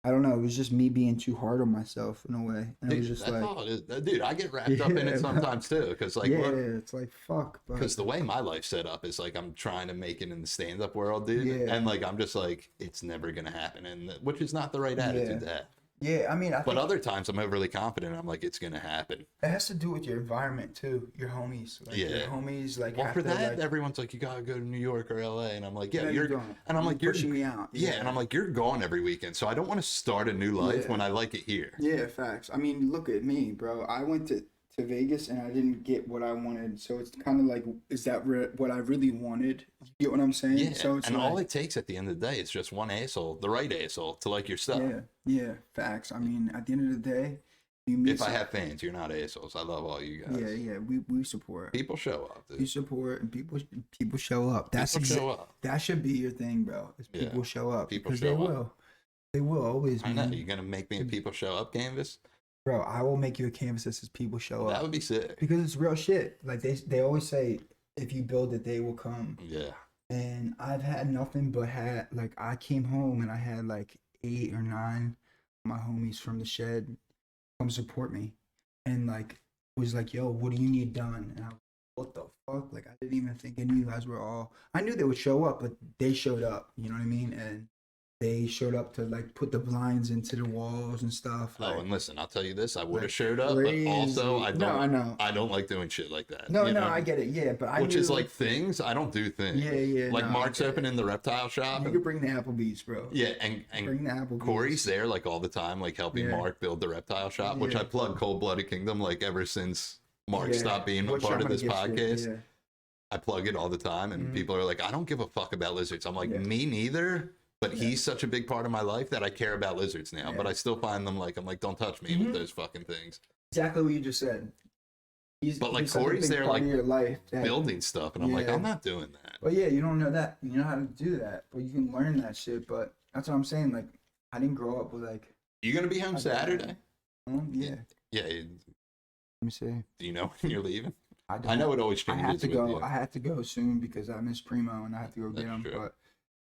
I don't know, it was just me being too hard on myself in a way, and it was dude, just that's like all it is. Dude, I get wrapped up in Yeah. it sometimes too, because like, yeah, it's like fuck, but because the way my life's set up is like I'm trying to make it in the stand-up world, dude, Yeah. and like I'm just like it's never gonna happen, and which is not the right attitude to have. yeah, I mean, I But think other times I'm overly confident. I'm like, it's gonna happen. it has to do with your environment too, your homies, like your Yeah. homies, like Well, have for to, that, like, everyone's like, you gotta go to New York or LA, and I'm like, yeah, no, you're, you don't. and I'm like, you're pushing me out, yeah, and I'm like, you're gone every weekend, so I don't want to start a new life Yeah. when I like it here. Yeah, facts. I mean, look at me, bro. I went to Vegas and I didn't get what I wanted. So it's kind of like, is that what I really wanted? You get what I'm saying? Yeah, So it's and like, all it takes at the end of the day is just one asshole, the right asshole, to like your stuff. yeah, facts. I mean, at the end of the day, you meet If I have fans, you're not assholes. I love all you guys. yeah, we support. People show up, We dude. support and people show up. That's People show up. that should be your thing, bro. Is Yeah. people show up People because show they up. will. They will always, I know. man. You're gonna make me a people show up canvas. Bro, I will make you a canvas that says people show That up would be sick. because it's real shit. Like they always say, if you build it, they will come. Yeah. And I've had nothing but I came home and I had like 8 or 9 of my homies from the shed come support me and like was like, yo, what do you need done? And I was like, what the fuck? Like I didn't even think any of you guys were all, I knew they would show up, but they showed up, you know what I mean? And they showed up to like put the blinds into the walls and stuff. Like, Oh, and listen, I'll tell you this: I would have like showed up, crazy. but also I don't. No, I know. I don't like doing shit like that. No, you no, know? I get it. Yeah, but I Which knew, is like things I don't do things. Yeah, yeah. Like no, I Mark's get it. opening the reptile shop. You and- could bring the Applebee's, bro. yeah, Bring and the Applebee's. Corey's there like all the time, like helping Yeah. Mark build the reptile shop, which Yeah. I plug Cold Blooded Kingdom like ever since Mark Yeah. stopped being a Which part I'm of gonna this get you, podcast. yeah. I plug it all the time, and Mhm. people are like, I don't give a fuck about lizards. I'm like, Yeah. me neither. But Yeah. he's such a big part of my life that I care about lizards now. Yeah. But I still find them like, I'm like, don't touch me Mhm. with those fucking things. Exactly what you just said. But, like, he's such a Corey's big there, part like, of your life that, Building stuff, and I'm like, Yeah. I'm not doing that. But yeah, you don't know that. You know how to do that, but you can learn that shit. But that's what I'm saying. Like, I didn't grow up with like, You gonna be home I Saturday? yeah. Yeah. Let me see. Do you know when you're leaving? I don't. I know it always I changes have to with go. you. I have to go soon because I miss Primo and I have to go get That's him. true. But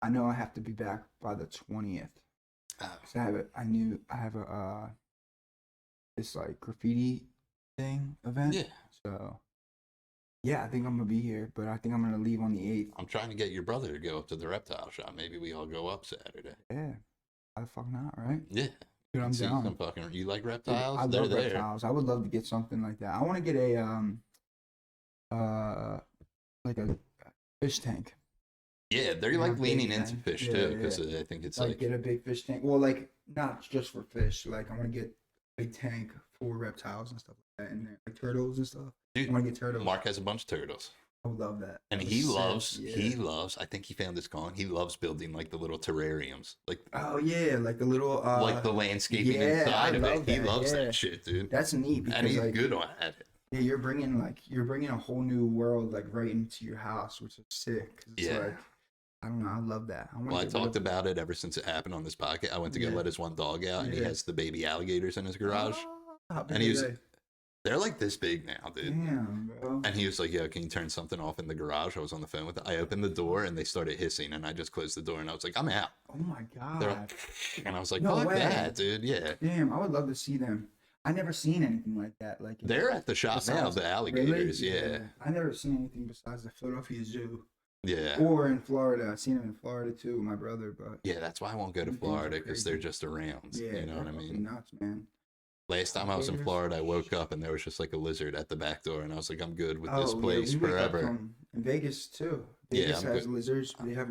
I know I have to be back by the 20th. Oh, So I have a this like graffiti thing event. yeah. So yeah, I think I'm gonna be here, but I think I'm gonna leave on the 8th. I'm trying to get your brother to go up to the reptile shop. Maybe we all go up Saturday. Yeah. Why the fuck not, right? Yeah. Dude, I'm See down. some fucking. You like Dude, reptiles? I They're love there. reptiles. I would love to get something like that. I want to get like a fish tank. Yeah, they're Yeah, like big leaning into thing. fish Yeah, too, yeah. because I think it's Like, like get a big fish tank. Well, like not just for fish. Like I want to get a big tank for reptiles and stuff like that in there, like turtles and stuff. I dude, want to get turtles. Mark has a bunch of turtles. I would love that. And That he was sick. loves, Yeah. he loves, I think he found this calling. He loves building like the little terrariums, like Oh yeah, like the little like the landscaping yeah, inside I of it. love He that, loves yeah. that shit, dude. That's neat because And he's like good at it. yeah, you're bringing a whole new world like right into your house, which is sick. 'Cause it's Yeah. like I don't know, I love that. I, Well, I talked about it ever since it happened on this podcast. I went to go Yeah. let his one dog out, and he Yeah. has the baby alligators in his garage. How big and he are was- they? They're like this big now, dude. Damn, bro. And he was like, "Yo, can you turn something off in the garage?" I was on the phone with it. I opened the door, and they started hissing, and I just closed the door, and I was like, "I'm out." Oh my god. They're like, and I was like, No "Fuck way. that, dude!" Yeah, Damn, I would love to see them. I never seen anything like that. Like they're at the shop now. besides- The alligators, Really? yeah. I never seen anything besides the Philadelphia Zoo. Yeah. Or in Florida. I've seen them in Florida too with my brother, but Yeah, that's why I won't go to them things are Florida because they're crazy. just around. Yeah, You know they're what I fucking mean? nuts, man. Last time I was in Alligators. Florida, I woke up and there was just like a lizard at the back door, and I was like, I'm good with this Oh yeah, place we wake up to forever. them in Vegas too. Yeah, Vegas I'm has good. lizards. They have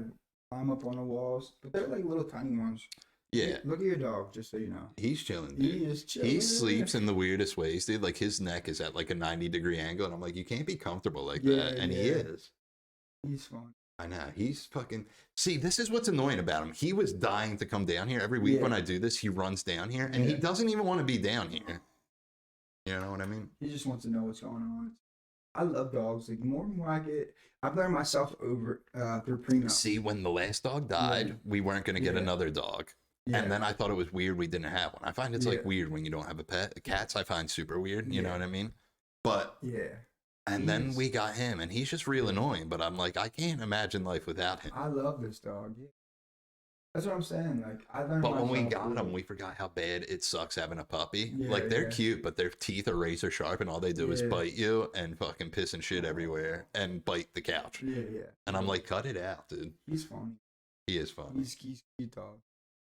climb up on the walls, but they're like little tiny ones. Yeah, Look at your dog, just so you know. he's chilling, He dude. is chilling. He sleeps in the weirdest ways, dude. Like his neck is at like a 90-degree angle, and I'm like, you can't be comfortable like Yeah, that. And he yeah. is. He's fun. I know. He's fucking. See, this is what's annoying about him. He was dying to come down here. Every week Yeah. when I do this, he runs down here, and he Yeah. doesn't even want to be down here. You know what I mean? He just wants to know what's going on. I love dogs. Like more and more I get, I've learned myself over through Primo. See, when the last dog died, Yeah. we weren't going to get Yeah. another dog. Yeah. And then I thought it was weird we didn't have one. I find it's like Yeah. weird when you don't have a pet. Cats I find super weird, you know Yeah. what I mean? But Yeah. and then He's- we got him and he's just real annoying, but I'm like I can't imagine life without him. I love this dog. Yeah. That's what I'm saying. Like I learned. But when we myself got through him, it. we forgot how bad it sucks having a puppy. Yeah, Like they're yeah. cute, but their teeth are razor sharp and all they do is Yeah. bite you and fucking piss and shit everywhere and bite the couch. Yeah, yeah. And I'm like, cut it out, dude. He's funny. He is funny. He's cute dog.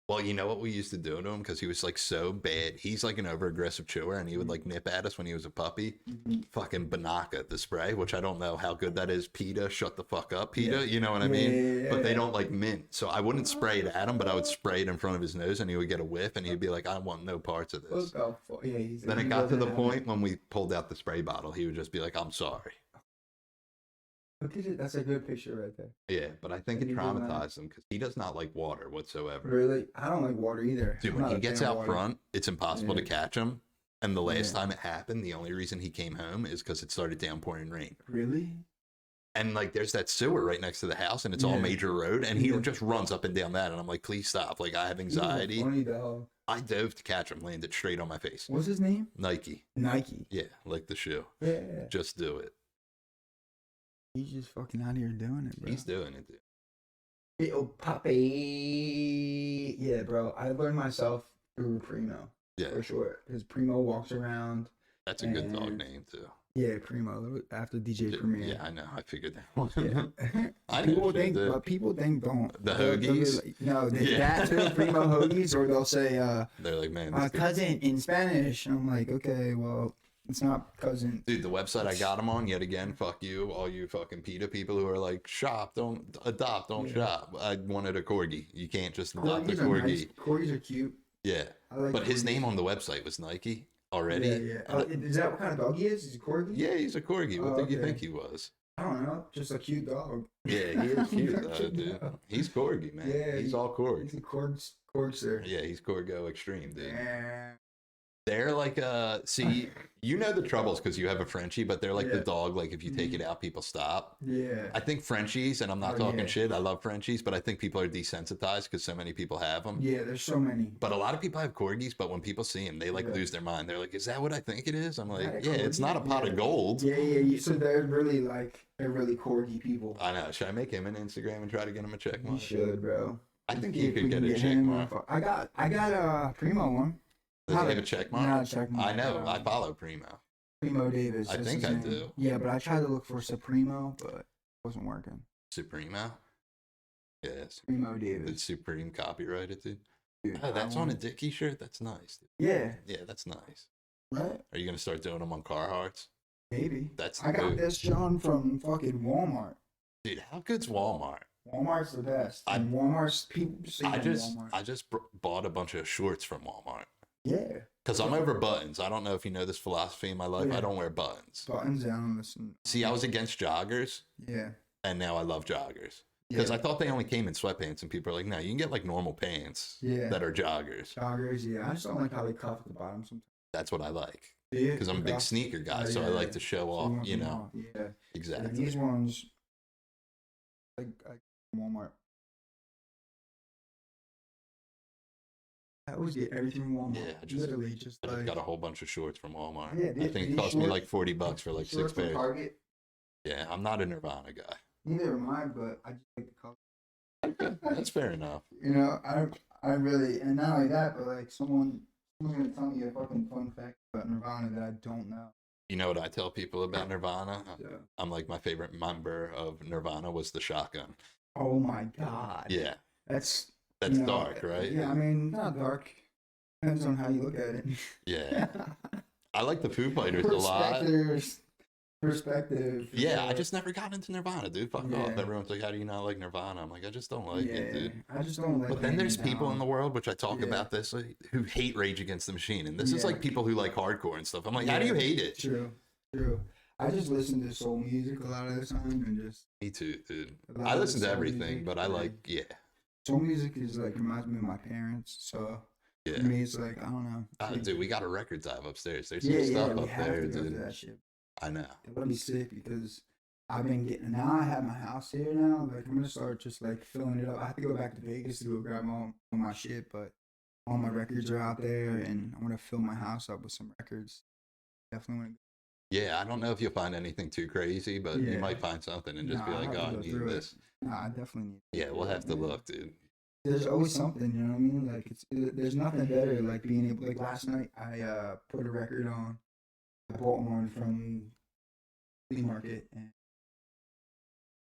Well, you know what we used to do to him because he was like so bad. He's like an over aggressive chewer, and he would like nip at us when he was a puppy. Mhm. Fucking Banaka, the spray, which I don't know how good that is. PETA, shut the fuck up, PETA. Yeah. You know what I Yeah, mean? yeah, But they yeah. don't like mint, so I wouldn't spray it at him, but I would spray it in front of his nose, and he would get a whiff, and he'd be like, "I want no parts of this." Look how yeah, he's. Then he it got to doesn't the have point when we pulled out the spray bottle, he would just be like, "I'm sorry." Look at it. That's a good picture right there. Yeah, but I think And it he doesn't have- traumatized him because he does not like water whatsoever. Really, I don't like water either. Dude, I'm when not he a gets fan of out water. front, it's impossible to Yeah. catch him. And the last Yeah. time it happened, the only reason he came home is because it started downpouring rain. Really? And like, there's that sewer right next to the house, and it's all Yeah. major road, and he Yeah. just runs up and down that, and I'm like, please stop. Like, I have He's a anxiety. funny dog. I dove to catch him, landed straight on my face. What's his name? Nike, Nike. yeah, like the shoe. Yeah. Just do it. He's just fucking out here doing it, bro. He's doing it, dude. Little puppy. Yeah, bro. I learned myself through Primo. Yeah, For sure. Because Primo walks around. that's a good dog And- name too. Yeah, Primo. After DJ Premier. Yeah, I know. I figured that one. Yeah. I know people shit, think, dude. but people think don't. The They'll be hoagies? like- no, Yeah. that too, Primo hoagies, or they'll say, They're like, man, my this dude- cousin in Spanish. And I'm like, okay, well, it's not cousin. Dude, the website I got him on, yet again, fuck you, all you fucking PETA people who are like, shop, don't adopt, don't Yeah. shop. I wanted a corgi. You can't just adopt a Corgis are corgi. nice. Corgis are cute. Yeah, I like but his corgis. name on the website was Nike already. Yeah, yeah. Oh, is that what kind of dog he is? Is he a corgi? Yeah, he's a corgi. What Oh, did you okay. think he was? I don't know. Just a cute dog. Yeah, he is cute, though, Cute dude. dog. He's corgi, man. Yeah, he's all corgi. He's a corgster. Yeah, he's corgo extreme, dude. Yeah. They're like, see, you know the troubles because you have a Frenchie, but they're like the Yeah. dog, like if you take it out, people stop. Yeah. I think Frenchies, and I'm not Oh, talking yeah. shit, I love Frenchies, but I think people are desensitized because so many people have them. Yeah, there's so many. But a lot of people have corgis, but when people see them, they like Yeah. lose their mind. They're like, is that what I think it is? I'm like, That a yeah, it's corgi? not a pot Yeah. of gold. Yeah, yeah, yeah. So they're really corgi people. I know. Should I make him an Instagram and try to get him a check You mark? should, bro. I think See he if we could get can a check him mark. on- I got a Primo one. Does he Not have a check mark? Not a check mark. I know. I follow Primo. Primo Davis. I that's think his I name. do. Yeah, but I tried to look for Supremo, but it wasn't working. Supremo? Yes. Primo The Davis. Supreme copyrighted, dude. Dude, Oh, that's I on a want- Dickie shirt? That's nice. Dude. Yeah, Yeah, that's nice. right? Are you going to start doing them on Carhartts? Maybe. That's I got good. this John from fucking Walmart. Dude, how good's Walmart? Walmart's the best. I- And Walmart's people see I on just Walmart. bought a bunch of shorts from Walmart Yeah. because I'm over buttons. I don't know if you know this philosophy in my life. Yeah. I don't wear buttons. Buttons down. Listen. See, I was against joggers, Yeah. and now I love joggers because Yeah. I thought they only came in sweatpants, and people are like, no, you can get like normal pants Yeah. that are joggers. Joggers, yeah. I just don't like how they cuff at the bottom sometimes. That's what I like Yeah. because I'm a big sneaker guy, so I like to show off. You know, Yeah. And exactly. these ones, like Walmart. I always get everything from Walmart. Yeah, I just- literally just I just like got a whole bunch of shorts from Walmart. Yeah, I these- think it these cost me shorts- like $40 for like shorts 6 from pairs. Target. Yeah, I'm not a Nirvana guy. Neither am I, but I just like the color. That's fair enough. You know, I really, and not only that, but like someone's gonna tell me a fucking fun fact about Nirvana that I don't know. You know what I tell people about Nirvana? Yeah. I'm like, my favorite member of Nirvana was the Shotgun. Oh my God. Yeah, That's that's dark, right? Yeah, I mean, not dark. Depends on how you look at it. Yeah. I like the Foo Fighters a lot. Perspective. Yeah, I just never got into Nirvana, dude. Fuck off. Yeah. Everyone's like, how do you not like Nirvana? I'm like, I just don't like it, dude. I just don't like But then there's hanging people down. in the world, which I talk Yeah. about this, like, who hate Rage Against the Machine. And this is Yeah. like people who like hardcore and stuff. I'm like, how do you hate it? True. I just listen to soul music a lot of the time and just Me too, dude. a lot I of listen to soul everything, music, but I like, yeah. soul music is like reminds me of my parents. So Yeah. for me, it's like I don't know. Dude, we got a record dive upstairs. There's some Yeah, stuff we up have there, to go to dude. that shit. I know. That'll be sick because I've been getting now. I have my house here now. Like I'm gonna start just like filling it up. I have to go back to Vegas to go grab all my shit, but all my records are out there, and I want to fill my house up with some records. Definitely want to. Yeah, I don't know if you'll find anything too crazy, but you Yeah. might find something and just be Nah, like, I'll oh, have I to go need through it. this. Nah, I definitely need. Yeah, we'll have to man. look, dude. There's always something, you know what I mean? Like there's nothing better like being able. Like last night, I put a record on. I bought one from flea market and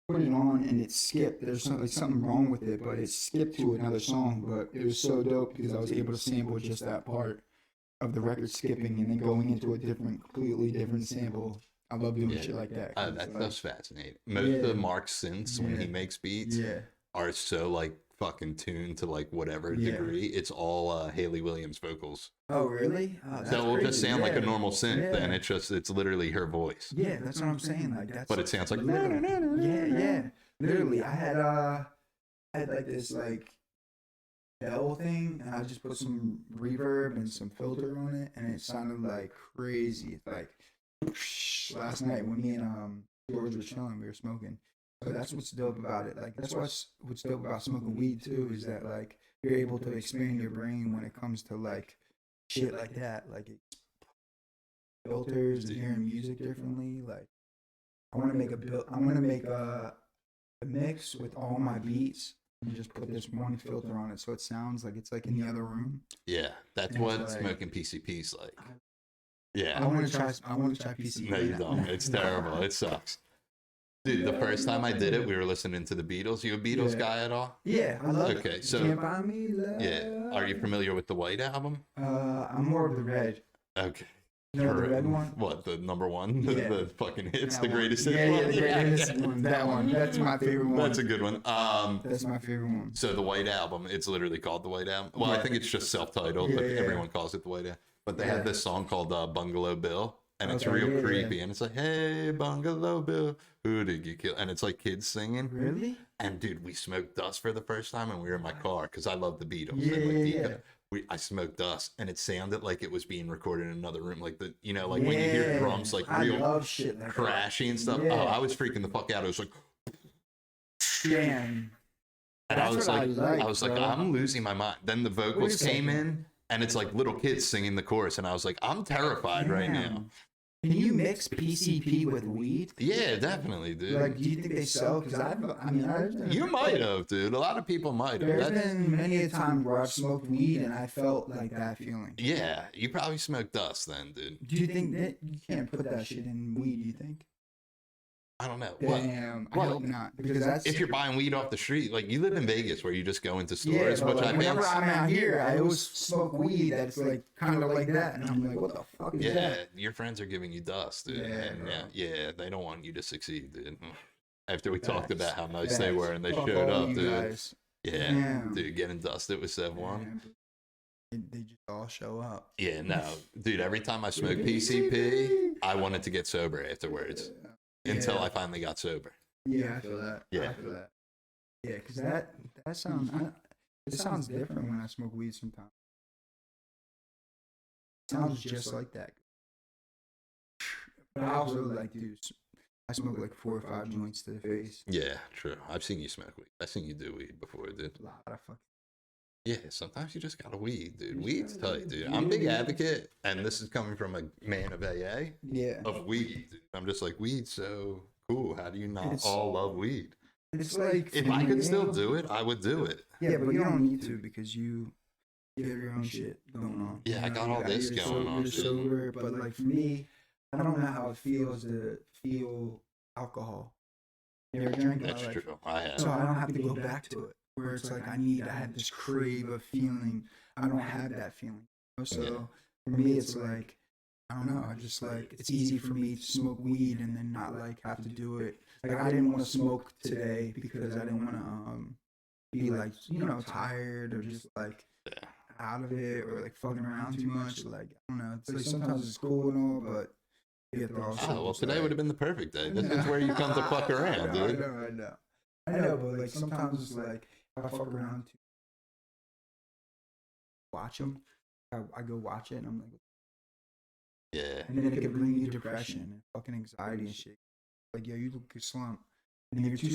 put it on, and it skipped. There's something wrong with it, but it skipped to another song. But it was so dope because I was able to sample just that part of the record skipping and then going into a completely different sample. I love doing shit like that. 'Cause, That like, stuff's fascinating. Most of Mark's synths when he Yeah. makes beats yeah. are so like fucking tuned to like whatever Yeah. degree. It's all Haley Williams vocals. Oh really? Oh, So it'll just sound like a Yeah. normal synth, Yeah. and it's literally her voice. Yeah, that's what I'm saying. Like that's. But it sounds like Yeah. Literally, I had like this like bell thing, and I just put some reverb and some filter on it, and it sounded like crazy. Like last night when me and George were chilling, we were smoking. So that's what's dope about it. Like that's what's dope about smoking weed too, is that like you're able to expand your brain when it comes to like shit like that, like filters and hearing music differently. Like I want to make a mix with all my beats and just put this one filter on it so it sounds like it's like in the other room. Yeah, that's Yeah, what like- smoking PCP's like. I Yeah. want to try PCP. No, you don't. It's terrible. It sucks. Dude, the first time I did it, we were listening to the Beatles. You a Beatles Yeah. guy at all? Yeah, I love Okay, it. so- Can't Buy Me Love. Yeah. Are you familiar with the White Album? I'm more of the red. Okay. You know the red one? What, the number one? Yeah. The fucking hits, That the one. greatest Yeah, hit yeah, one? the greatest one. That one. That's my favorite one. That's a good one. That's my favorite one. So the White Album, it's literally called the White Album. Well, I Yeah. think it's just self-titled, but Yeah. everyone calls it the White Album. But they Yeah. had this song called Bungalow Bill, and it's Okay, real yeah, creepy. And it's like, hey, Bungalow Bill, who did you kill? And it's like kids singing. Really? And dude, we smoked dust for the first time, and we were in my car because I love the Beatles. Yeah, and, like, yeah. I smoked dust, and it sounded like it was being recorded in another room, like like when you hear drums like I real love shit like that. crashy and stuff. Yeah. Oh, I was freaking the fuck out. It was like, Damn. and I That's was what like, I like, bro. I'm losing my mind. Then the vocals Wait a came second. in, and it's like little kids singing the chorus, and I was like, I'm terrified right now. Damn. Can you mix PCP with weed? Yeah, definitely, dude. Like, do you think they sell? Because You might have, dude. A lot of people might have. There's That's- been many a time where I've smoked weed and I felt like that feeling. Yeah, you probably smoked dust then, dude. Do you think that you can't put that shit in weed? Do you think? I don't know. Well, Damn, I well, hope not. Because that's if you're buying weed off the street, like you live in Vegas where you just go into yeah. stores, But which like, I whenever found. I'm out here, I always smoke weed that's like kind of like that, and I'm like, what the fuck is Yeah, that? your friends are giving you dust, dude. Yeah, and bro. yeah, they don't want you to succeed, dude. After we talked Facts. about how nice they Facts. were and they Fuck showed all up, you dude. guys. Yeah, Damn. dude, getting dusted with Sev One. They just all show up. Yeah, no, dude. Every time I smoked PCP, I wanted to get sober afterwards until I finally got sober. Yeah, I feel that. Yeah. I feel that. Yeah, because that sounds it sounds different when I smoke weed sometimes. It sounds just like that. But I also like I smoke like 4 or 5 joints to the face. Yeah, true. I've seen you smoke weed. I've seen you do weed before, dude. A lot of fucking. Yeah, sometimes you just gotta weed, dude. Weed's tight, dude. I'm a big advocate, and this is coming from a man of AA, Yeah. of weed. Dude. I'm just like, weed's so cool. How do you not It's- all love weed? It's like If I could still do it, I would do it. Yeah, but you don't need to because you have your own shit going on. Yeah, I You know, got all this you're going on, You're dude. sober, but like for me, I don't know how it feels to feel alcohol. You ever drink? That's true. I have. So I don't have to go back to it. Where it's like I had this crave of feeling. I don't have that feeling. So for me, it's like I don't know. I just like it's easy for me to smoke weed and then not like have to do it. Like I didn't want to smoke today because I didn't want to be like tired or just like out of it or like fucking around too much. Like I don't know. It's like sometimes it's cool and all, but you have to also. Oh well, today would have been the perfect day. This is where you come to fuck around, dude. I know, but like sometimes it's like if I fuck around to watch them, I go watch it and I'm like, yeah. and then it could bring you depression and fucking anxiety and shit. Like, yo, you look a slump, and you're too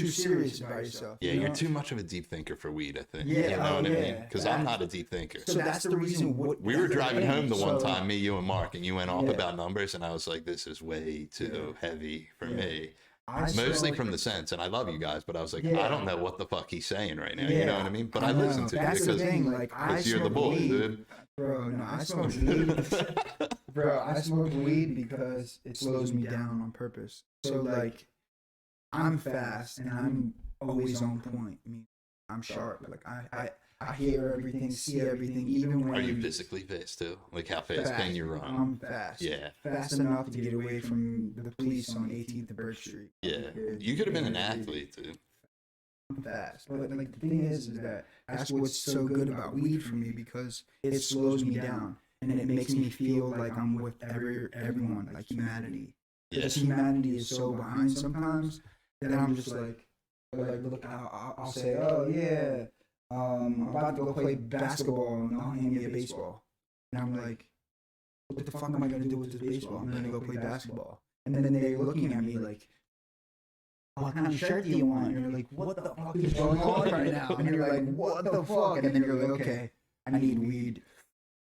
serious about yourself. Yeah, you're too much of a deep thinker for weed, I think. Yeah, you know what I mean? Because I'm not a deep thinker. So that's the reason. We were driving home the one time, me, you, and Mark, and you went off about numbers, and I was like, this is way too heavy for me. Mostly from the sense, and I love you guys, but I was like, I don't know what the fuck he's saying right now. You know what I mean? But I listen to it because you're the boy, dude. Bro, no, I smoke weed. Bro, I smoke weed because it slows me down on purpose. So like, I'm fast and I'm always on point. I mean, I'm sharp. Like I hear everything, see everything, even when. Are you physically fast too? Like how fast can you run? I'm fast. Yeah. Fast enough to get away from the police on 18th and Birch Street. Yeah. You could have been an athlete too. I'm fast. But like the thing is that that's what's so good about weed for me because it slows me down and it makes me feel like I'm with everyone, like humanity. Because humanity is so behind sometimes that I'm just like look, I'll say, oh yeah. I'm about to go play basketball and they'll hand me a baseball. And I'm like, what the fuck am I going to do with this baseball? I'm going to go play basketball. And then they're looking at me like, what kind of shirt do you want? And you're like, what the fuck is going on right now? And you're like, what the fuck? And then you're like, okay, I need weed.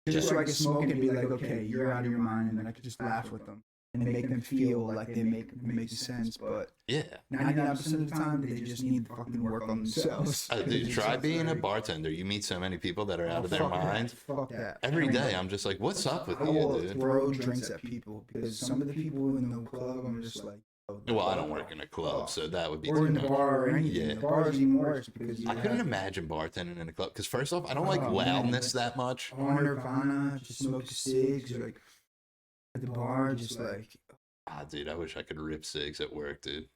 Just so I can smoke and be like, okay, you're out of your mind. And then I could just laugh with them. And then make them feel like they make sense, but 99% of the time they just need to fucking work on themselves. Dude, try being a bartender. You meet so many people that are out of their mind. Fuck that. Every day I'm just like, what's up with I you, will dude? throw drinks at people because some of the people in the club, I'm just like. Well, I don't work in a club, so that would be. Or in the bar or anything. Yeah. The bar is even worse because I couldn't imagine bartending in a club because first off, I don't like loudness that much. On Nirvana, just smoke cigs, or like at the bar, just like. Ah, dude, I wish I could rip cigs at work, dude.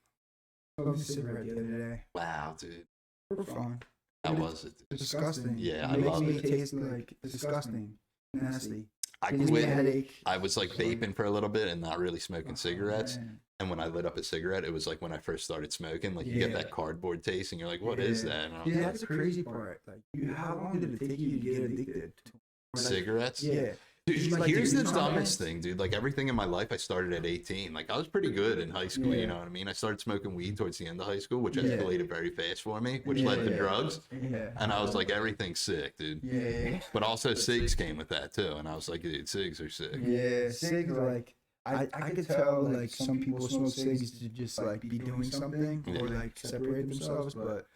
I smoked a cigarette the other day. Wow, dude. For fun. How was it? It's disgusting. Yeah, it I love makes me it. taste like disgusting, nasty. I Gives me a quit. headache. I was like vaping for a little bit and not really smoking cigarettes. Man. And when I lit up a cigarette, it was like when I first started smoking, like you get that cardboard taste and you're like, what is that? And I was Yeah, like, that's the crazy part. Like, how long did it take you to get addicted to cigarettes? Yeah. Dude, Like, here's the dude, dumbest thing, dude. Like everything in my life, I started at 18. Like I was pretty good in high school, you know what I mean? I started smoking weed towards the end of high school, which escalated very fast for me, which led to drugs. Yeah. And I was like, everything's sick, dude. Yeah. But also cigs came with that too. And I was like, dude, cigs are sick. Yeah, cigs like I could tell like some people smoke cigs to just like be doing something or like separate themselves, but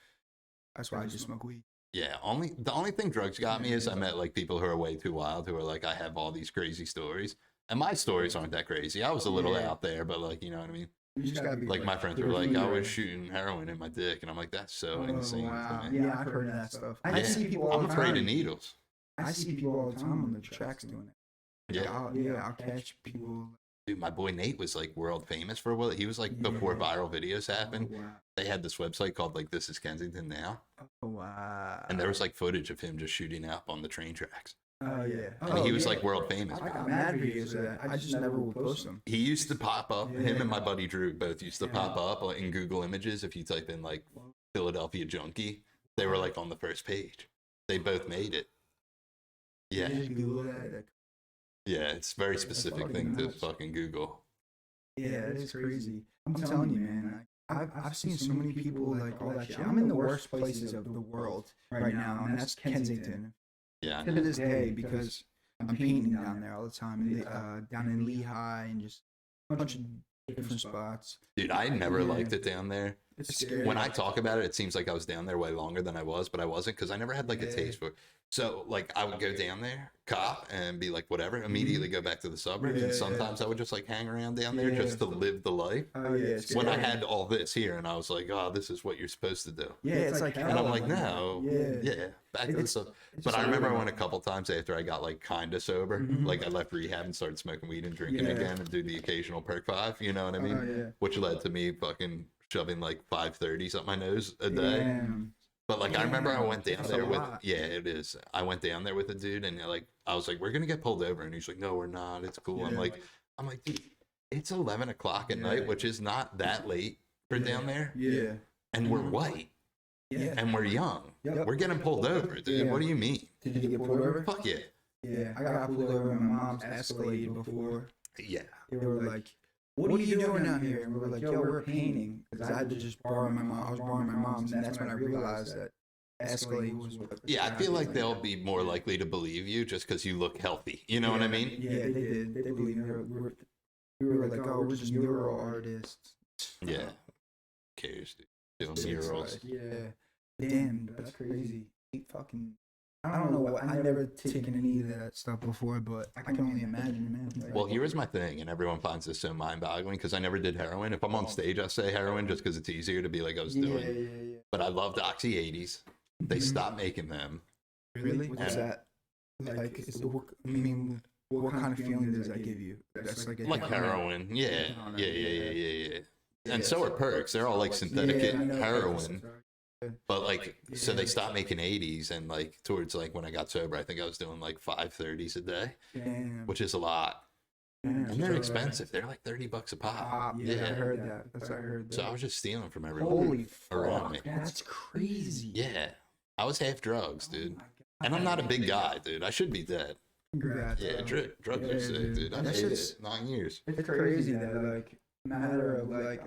that's why I just smoke weed. Yeah, the only thing drugs got me is I met like people who are way too wild, who are like, I have all these crazy stories. And my stories aren't that crazy. I was a little out there, but like, you know what I mean? You just gotta be Like my friends were like, I was shooting heroin in my dick. And I'm like, that's so insane to me. Yeah, I've heard of that stuff. I see people all I'm the time. afraid of needles. I see people all the time on the tracks doing it. Yeah. I'll catch people. Dude, my boy Nate was like world famous for a while. He was like before viral videos happened. Oh, wow. They had this website called like This Is Kensington Now. Oh, wow. And there was like footage of him just shooting up on the train tracks. Oh, yeah. And he was like world famous. I got mad videos of that. I just never will post them. He used to pop up, him and my buddy Drew both used to pop up in Google Images. If you type in like Philadelphia Junkie, they were like on the first page. They both made it. Yeah. You just Google that. Yeah, it's a very specific thing to fucking Google. Yeah, it is crazy. I'm telling you, man. I've seen so many people like all that shit. I'm in the worst places of the world right now, and that's Kensington. Yeah. To this day, because I'm painting down there all the time, down in Lehigh and just a bunch of different spots. Dude, I never liked it down there. It's scary. When I talk about it, it seems like I was down there way longer than I was, but I wasn't because I never had like a taste for it. So like I would go down there, cop, and be like, whatever, immediately go back to the suburbs. Yeah, And sometimes I would just like hang around down there just to live the life. Oh yeah. It's When I scary. had all this here, and I was like, oh, this is what you're supposed to do. Yeah, it's like And I'm hell. like, no, Yeah. back to the It's- stuff. it's But just I remember I weird. went a couple times after I got like kind of sober. Mhm. Like I left rehab and started smoking weed and drinking Yeah. again and do the occasional perk 5. You know what I mean? Oh yeah. Which led to me fucking shoving like 530s up my nose a day. Damn. But like I remember I went down That's there a with lot. it is. I went down there with a dude and like I was like, we're gonna get pulled over, and he's like, no, we're not. It's cool. I'm like, dude, it's 11 o'clock at night, which is not that late for down there, Yeah. and we're white Yeah. and we're young. Yep. We're getting pulled over, dude. Yeah. What do you mean? Did you get pulled over? Fuck yeah, Yeah, I got pulled over in my mom's Escalade before. yeah. They were like, "What are you doing out here?" And we were like, "Yo, we're painting." Because I had to just borrow my mom. I was borrowing my mom's, and that's when I realized that Escalade was. Yeah, I feel like they'll be more likely to believe you just because you look healthy. You know what I mean? Yeah, they did. They believed me. We were like, "Oh, we're just mural artists." Yeah. Who cares, dude? Doing It's murals. like, yeah. Damn, that's crazy. I don't know what. I never taken any of that stuff before, but I can only imagine, man. Like, Well, here's my thing, and everyone finds this so mind-boggling because I never did heroin. If I'm on stage, I say heroin just because it's easier to be like I was doing. yeah. But I loved Oxy 80s. They stopped making them. Really? What's And- that? Like, what kind of feeling does that give you? That's like a Like heroin. Yeah. And so are perks. They're all like synthetic Yeah, I know. heroin. But like, so they stopped making 80s, and like towards like when I got sober, I think I was doing like 530s a day, Damn. which is a lot. Damn. And they're expensive. They're like $30 a pop. Yeah, I heard that. That's what I heard. So I was just stealing from everyone. Holy around fuck, me. that's crazy. Yeah. I was half drugs, dude. Oh my God. And I'm not a big guy, dude. I should be dead. Congrats. Yeah, bro. drugs are sick, dude. I That's made just- it 9 years. It's crazy that like matter of like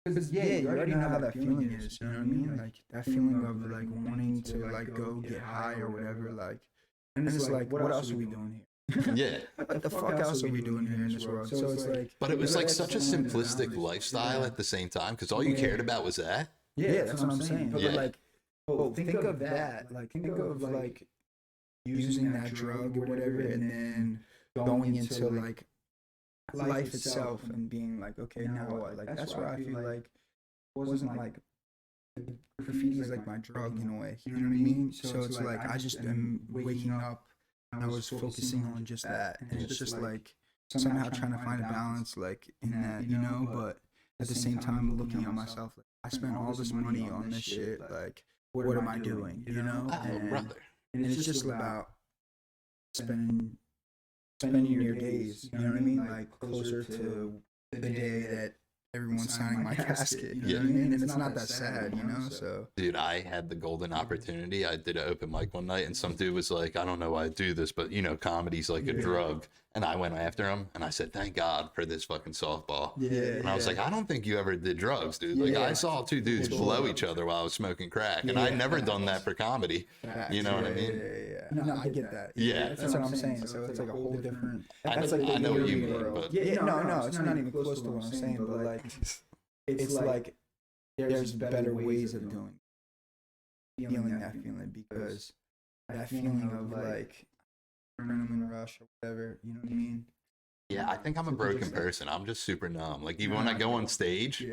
because yeah, you already know how that feeling is. You know what I mean? Like that feeling of like wanting to like go get high or whatever. Like, and it's like, what else are we doing here? Yeah. What the fuck else are we doing here in this world? So it's like, But it was like such a simplistic lifestyle at the same time because all you cared about was that. yeah, that's what I'm saying. But Yeah. like, think of that. Like, think of like using that drug or whatever, and then going into like life itself and being like, okay, now what? Like that's where I feel like it wasn't like graffiti is like my drug in a way. You know what I mean? So it's like I just am waking up and I was focusing on just that, and it's just like somehow trying to find a balance like in that, you know. But at the same time, looking at myself, like I spent all this money on this shit. Like, what am I doing? You know? Oh, brother. And it's just about spending your days, you know what I mean? Like closer to the day that everyone's signing my casket, you know what I mean? And it's not that sad, you know? So Dude, I had the golden opportunity. I did an open mic one night, and some dude was like, I don't know why I do this, but you know, comedy's like a drug. And I went after him, and I said, thank God for this fucking softball. And I was like, I don't think you ever did drugs, dude. Like, I saw two dudes blow each other while I was smoking crack, and I'd never done that for comedy. You know what I mean? No, I get that. Yeah. That's what I'm saying. So it's like a whole different. I That's know- like the I know what you weird mean, world. but- No, it's not even close to what I'm saying. But like, it's like there's better ways of feeling that feeling, because that feeling of like adrenaline rush or whatever, you know what I mean? Yeah, I think I'm a broken person. I'm just super numb. Like, even when I go on stage,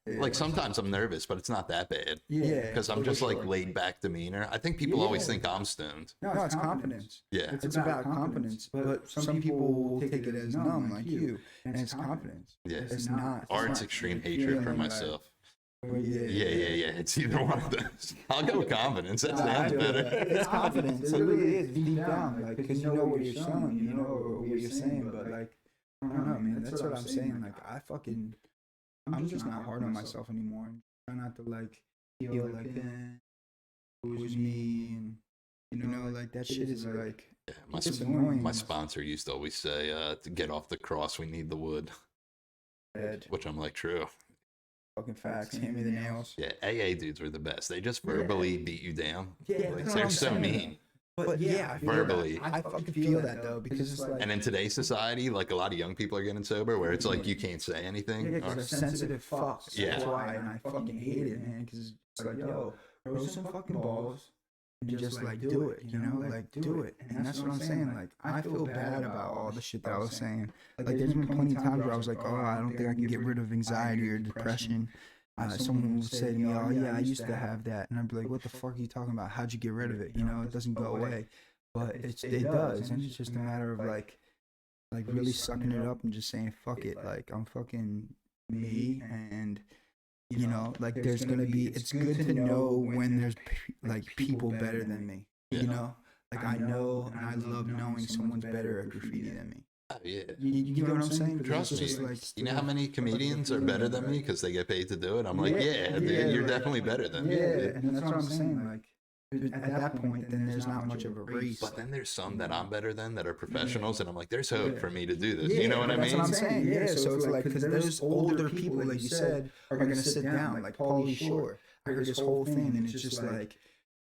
like sometimes I'm nervous, but it's not that bad. Because I'm just like laid back demeanor. I think people always think I'm stoned. No, it's confidence. Yeah. It's about confidence, but some people will take it as numb, like you, and it's confidence. Yeah. It's not. Or it's extreme hatred for myself. Yeah. It's either one of those. I'll go confidence. That sounds better. It's confidence. It really is deep down, like, because you know what you're showing, you know what you're saying, but like, I don't know, man. That's what I'm saying. Like, I'm just not hard on myself anymore. And try not to like feel like, it was me, and you know, like that shit is like. Yeah, It's annoying. my sponsor used to always say, to get off the cross, we need the wood. Dead. Which I'm like, true. Fucking facts. Hand me the nails. Yeah, AA dudes were the best. They just verbally beat you down. Yeah, Like, that's what they're I'm so saying. mean. But yeah, I feel Verbally. that. I fucking feel that though, because it's like. And in today's society, like a lot of young people are getting sober where it's like you can't say anything. Yeah, because they're sensitive fucks. Yeah. That's why, and I fucking hate it, man. Because it's like, yo, throw some fucking balls, and just like do it, you know, like do it. And that's what I'm saying. Like I feel bad about all the shit that I was saying. Like there's been plenty of times where I was like, oh, I don't think I can get rid of anxiety or depression. Someone would say to me, oh yeah, I used to have that, and I'd be like, what the fuck are you talking about? How'd you get rid of it? You know, it doesn't go away, but it does, and it's just a matter of like really sucking it up and just saying fuck it. Like I'm fucking me, and you know, like there's gonna be. It's good to know when there's like people better than me. You know, like I know and I love knowing someone's better at graffiti than me. Oh, yeah. You know what I'm saying? Trust me. Just like, you know how many comedians are better than me because they get paid to do it? I'm like, dude, you're definitely better than me. Yeah, and that's what I'm saying. Like, at that point, then there's not much of a race. But then there's some that I'm better than that are professionals, and I'm like, there's hope for me to do this. You know what I mean? That's what I'm saying. Yeah, so it's like, because those older people, like you said, are going to sit down, like Pauly Shore. I heard this whole thing, and it's just like,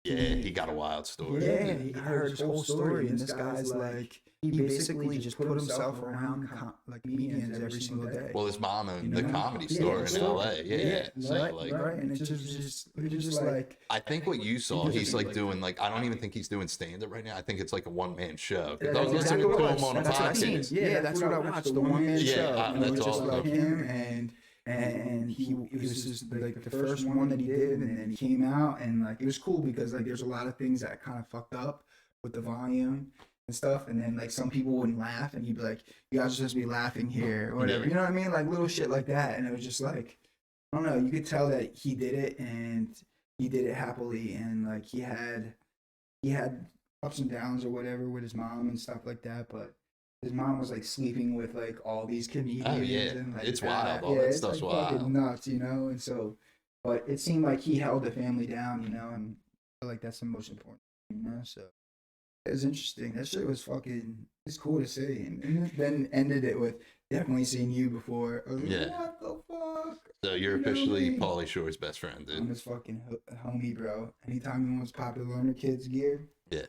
yeah, he got a wild story. Yeah, I heard his whole story, and this guy's like, he basically just put himself around like comedians every single day. Well, his mom owned the Comedy Store in LA. Yeah. So like, right, and it's just like, I think what you saw, he's like doing like, I don't even think he's doing stand up right now. I think it's like a one man show. Because I was listening to him on a podcast. Yeah, that's what I watched, the one man show. That's just awesome. like him, and he was just like the first one that he did, and then he came out, and like it was cool because like there's a lot of things that kind of fucked up with the volume and stuff, and then like some people wouldn't laugh, and he'd be like, you guys are supposed to be laughing here or whatever, you know what I mean, like little shit like that. And it was just like, I don't know, you could tell that he did it, and he did it happily, and like he had ups and downs or whatever with his mom and stuff like that, but his mom was like sleeping with like all these comedians. Oh yeah, and, like, it's wild. All that stuff's like wild. Fucking nuts, you know. And so, but it seemed like he held the family down, you know, and I feel like that's the most important, you know. So it was interesting. That shit was fucking. It's cool to see, and then ended it with definitely seen you before. I was like, what the fuck? So you're officially Pauly Shore's best friend, dude. I'm his fucking homie, bro. Anytime he wants popular learner kids gear, yeah.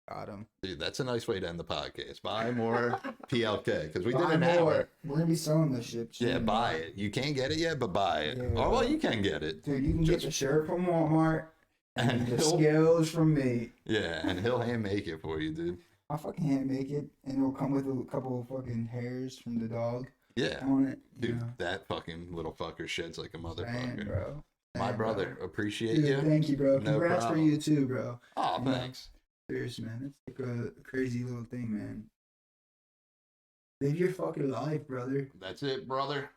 Got him. Dude, that's a nice way to end the podcast. Buy more PLK, because we did an hour. We're gonna be selling this shit. Yeah, buy it. You can't get it yet, but buy it. Yeah, oh, well, you can get it. Dude, you can get the shirt from Walmart and the skills from me. Yeah, and he'll hand make it for you, dude. I'll fucking hand make it, and it'll come with a couple of fucking hairs from the dog. Yeah. On it. Dude, that fucking little fucker sheds like a motherfucker. Dang, bro. My brother, appreciate dude, you. Thank you, bro. No Congrats problem. for you too, bro. Oh, thanks. Seriously, man. It's like a crazy little thing, man. Live your fucking life, brother. That's it, brother.